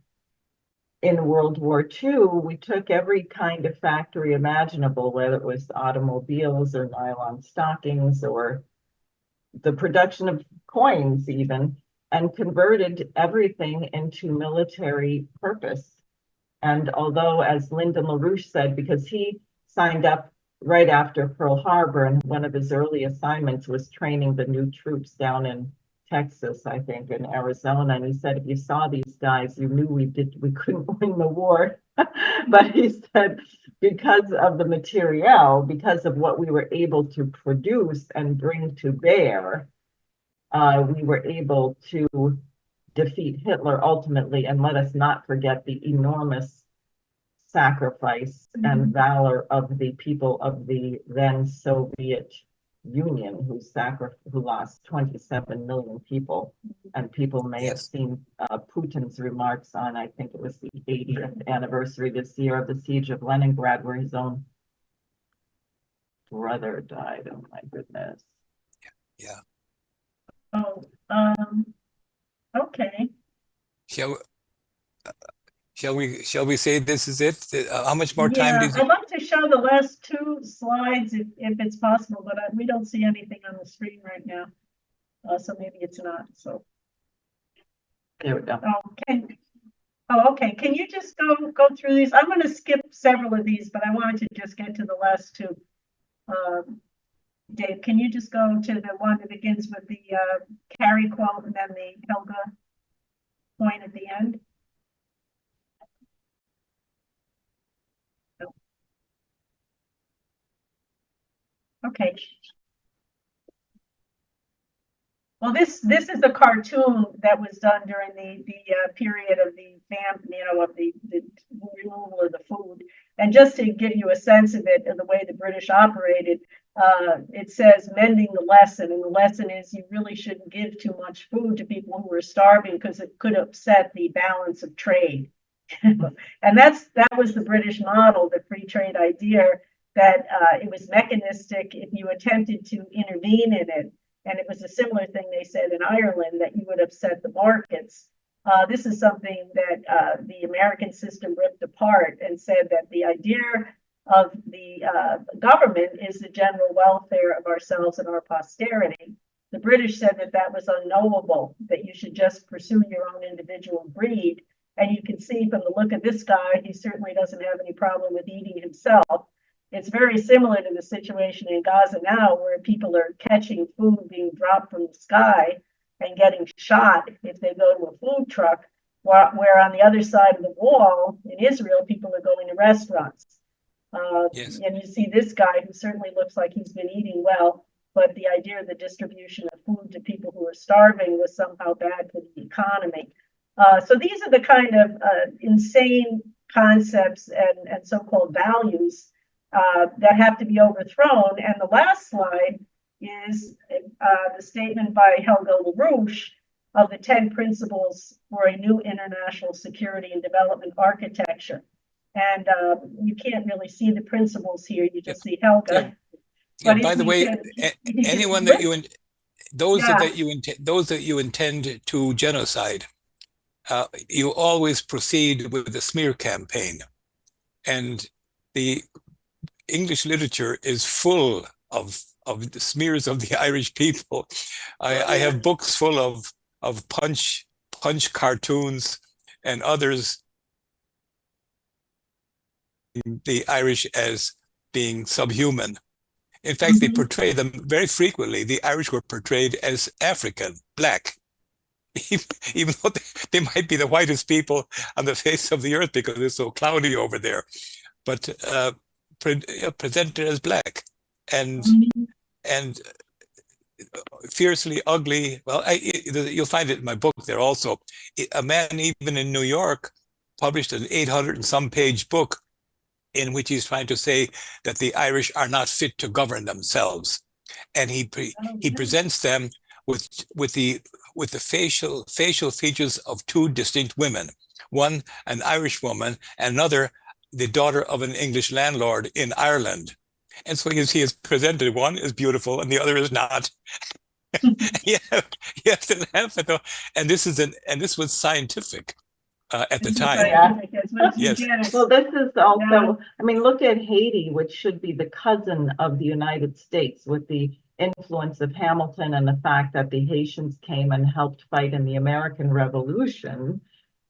in World War II, we took every kind of factory imaginable, whether it was automobiles or nylon stockings or the production of coins even, and converted everything into military purpose. And although, as Lyndon LaRouche said, because he signed up right after Pearl Harbor, and one of his early assignments was training the new troops down in Texas, I think, in Arizona. And he said, if you saw these guys, you knew we couldn't win the war. But he said, because of the materiel, because of what we were able to produce and bring to bear, we were able to defeat Hitler ultimately. And let us not forget the enormous sacrifice and valor of the people of the then Soviet Union, who lost 27 million people. And people may have seen Putin's remarks on, I think it was the 80th anniversary this year of the siege of Leningrad, where his own brother died. Oh my goodness. Yeah. Oh, okay. Shall we say this is it? How much more time did you? I'd like to show the last two slides if it's possible, but we don't see anything on the screen right now. So maybe it's not. So There we go. okay. Can you just go through these? I'm going to skip several of these, but I wanted to just get to the last two. Dave, can you just go to the one that begins with the Carrie quote and then the Helga point at the end? Okay. Well, this is a cartoon that was done during the period of the of the removal of the food. And just to give you a sense of it and the way the British operated, it says mending the lesson, and the lesson is you really shouldn't give too much food to people who are starving because it could upset the balance of trade. And that was the British model, the free trade idea, that it was mechanistic if you attempted to intervene in it. And it was a similar thing they said in Ireland, that you would upset the markets. This is something that the American system ripped apart and said that the idea of the government is the general welfare of ourselves and our posterity. The British said that that was unknowable, that you should just pursue your own individual greed. And you can see from the look of this guy, he certainly doesn't have any problem with eating himself. It's very similar to the situation in Gaza now, where people are catching food being dropped from the sky and getting shot if they go to a food truck, where on the other side of the wall in Israel, people are going to restaurants. Yes. And you see this guy who certainly looks like he's been eating well, but the idea of the distribution of food to people who are starving was somehow bad for the economy. So these are the kind of insane concepts and so-called values that have to be overthrown. And the last slide is the statement by Helga LaRouche of the 10 principles for a new international security and development architecture. And you can't really see the principles here, you just see Helga. Yeah, by the way, anyone that you those that you intend to genocide, you always proceed with the smear campaign. And the English literature is full of the smears of the Irish people. I have books full of punch cartoons and others, the Irish as being subhuman. In fact, they portray them very frequently. The Irish were portrayed as African, black, even though they might be the whitest people on the face of the earth because it's so cloudy over there. But presented as black and fiercely ugly. Well, you'll find it in my book there also. A man even in New York published an 800 and some page book in which he's trying to say that the Irish are not fit to govern themselves, and he presents them with the facial features of two distinct women, one an Irish woman and another the daughter of an English landlord in Ireland. And so he has presented one as beautiful and the other is not. Yeah, you have to laugh at though. And this was scientific at the This is time. scientific, as once you Yes. get it. Well, this is also, Yeah. I mean, look at Haiti, which should be the cousin of the United States, with the influence of Hamilton and the fact that the Haitians came and helped fight in the American Revolution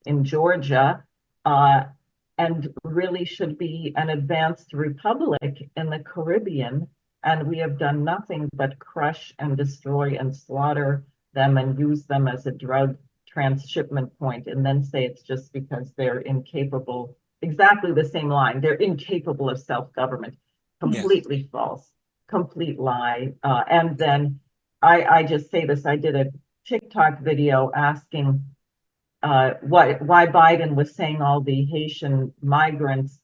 in Georgia, and really should be an advanced republic in the Caribbean. And we have done nothing but crush and destroy and slaughter them and use them as a drug transshipment point, and then say it's just because they're incapable. Exactly the same line. They're incapable of self-government. Completely false. Complete lie. And then I just say this. I did a TikTok video asking why Biden was saying all the Haitian migrants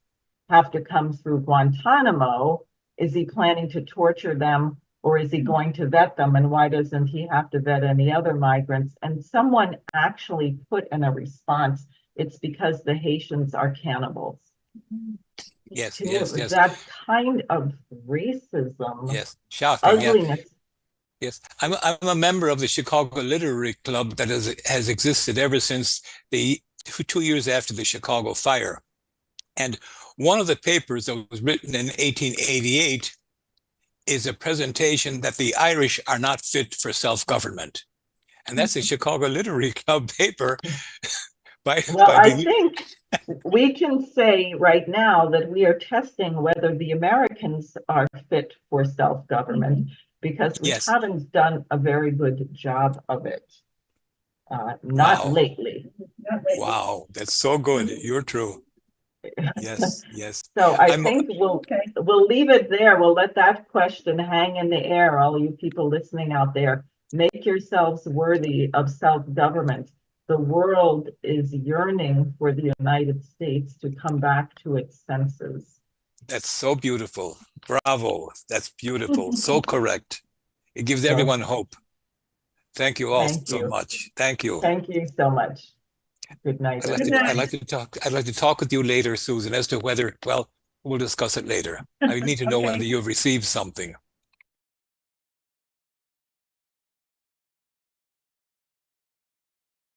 have to come through Guantanamo. Is he planning to torture them, or is he going to vet them? And why doesn't he have to vet any other migrants? And someone actually put in a response, it's because the Haitians are cannibals. Yes, To me, yes, yes. that kind of racism, Yes, shocking. Yeah. ugliness. Yes, I'm a member of the Chicago Literary Club that has existed ever since the 2 years after the Chicago fire. And one of the papers that was written in 1888 is a presentation that the Irish are not fit for self-government. And that's a Chicago Literary Club paper by I the think we can say right now that we are testing whether the Americans are fit for self-government, because we Yes. haven't done a very good job of it. Not Wow. lately. Wow, that's so good. You're true. Yes, yes. So I think we'll leave it there. We'll let that question hang in the air. All you people listening out there, make yourselves worthy of self-government. The world is yearning for the United States to come back to its senses. That's so beautiful. Bravo. That's beautiful. So correct. It gives everyone hope. Thank you all so much. Thank you. Thank you so much. Good night. I'd like to talk with you later, Susan, as to whether, well, we'll discuss it later. I need to know whether you've received something.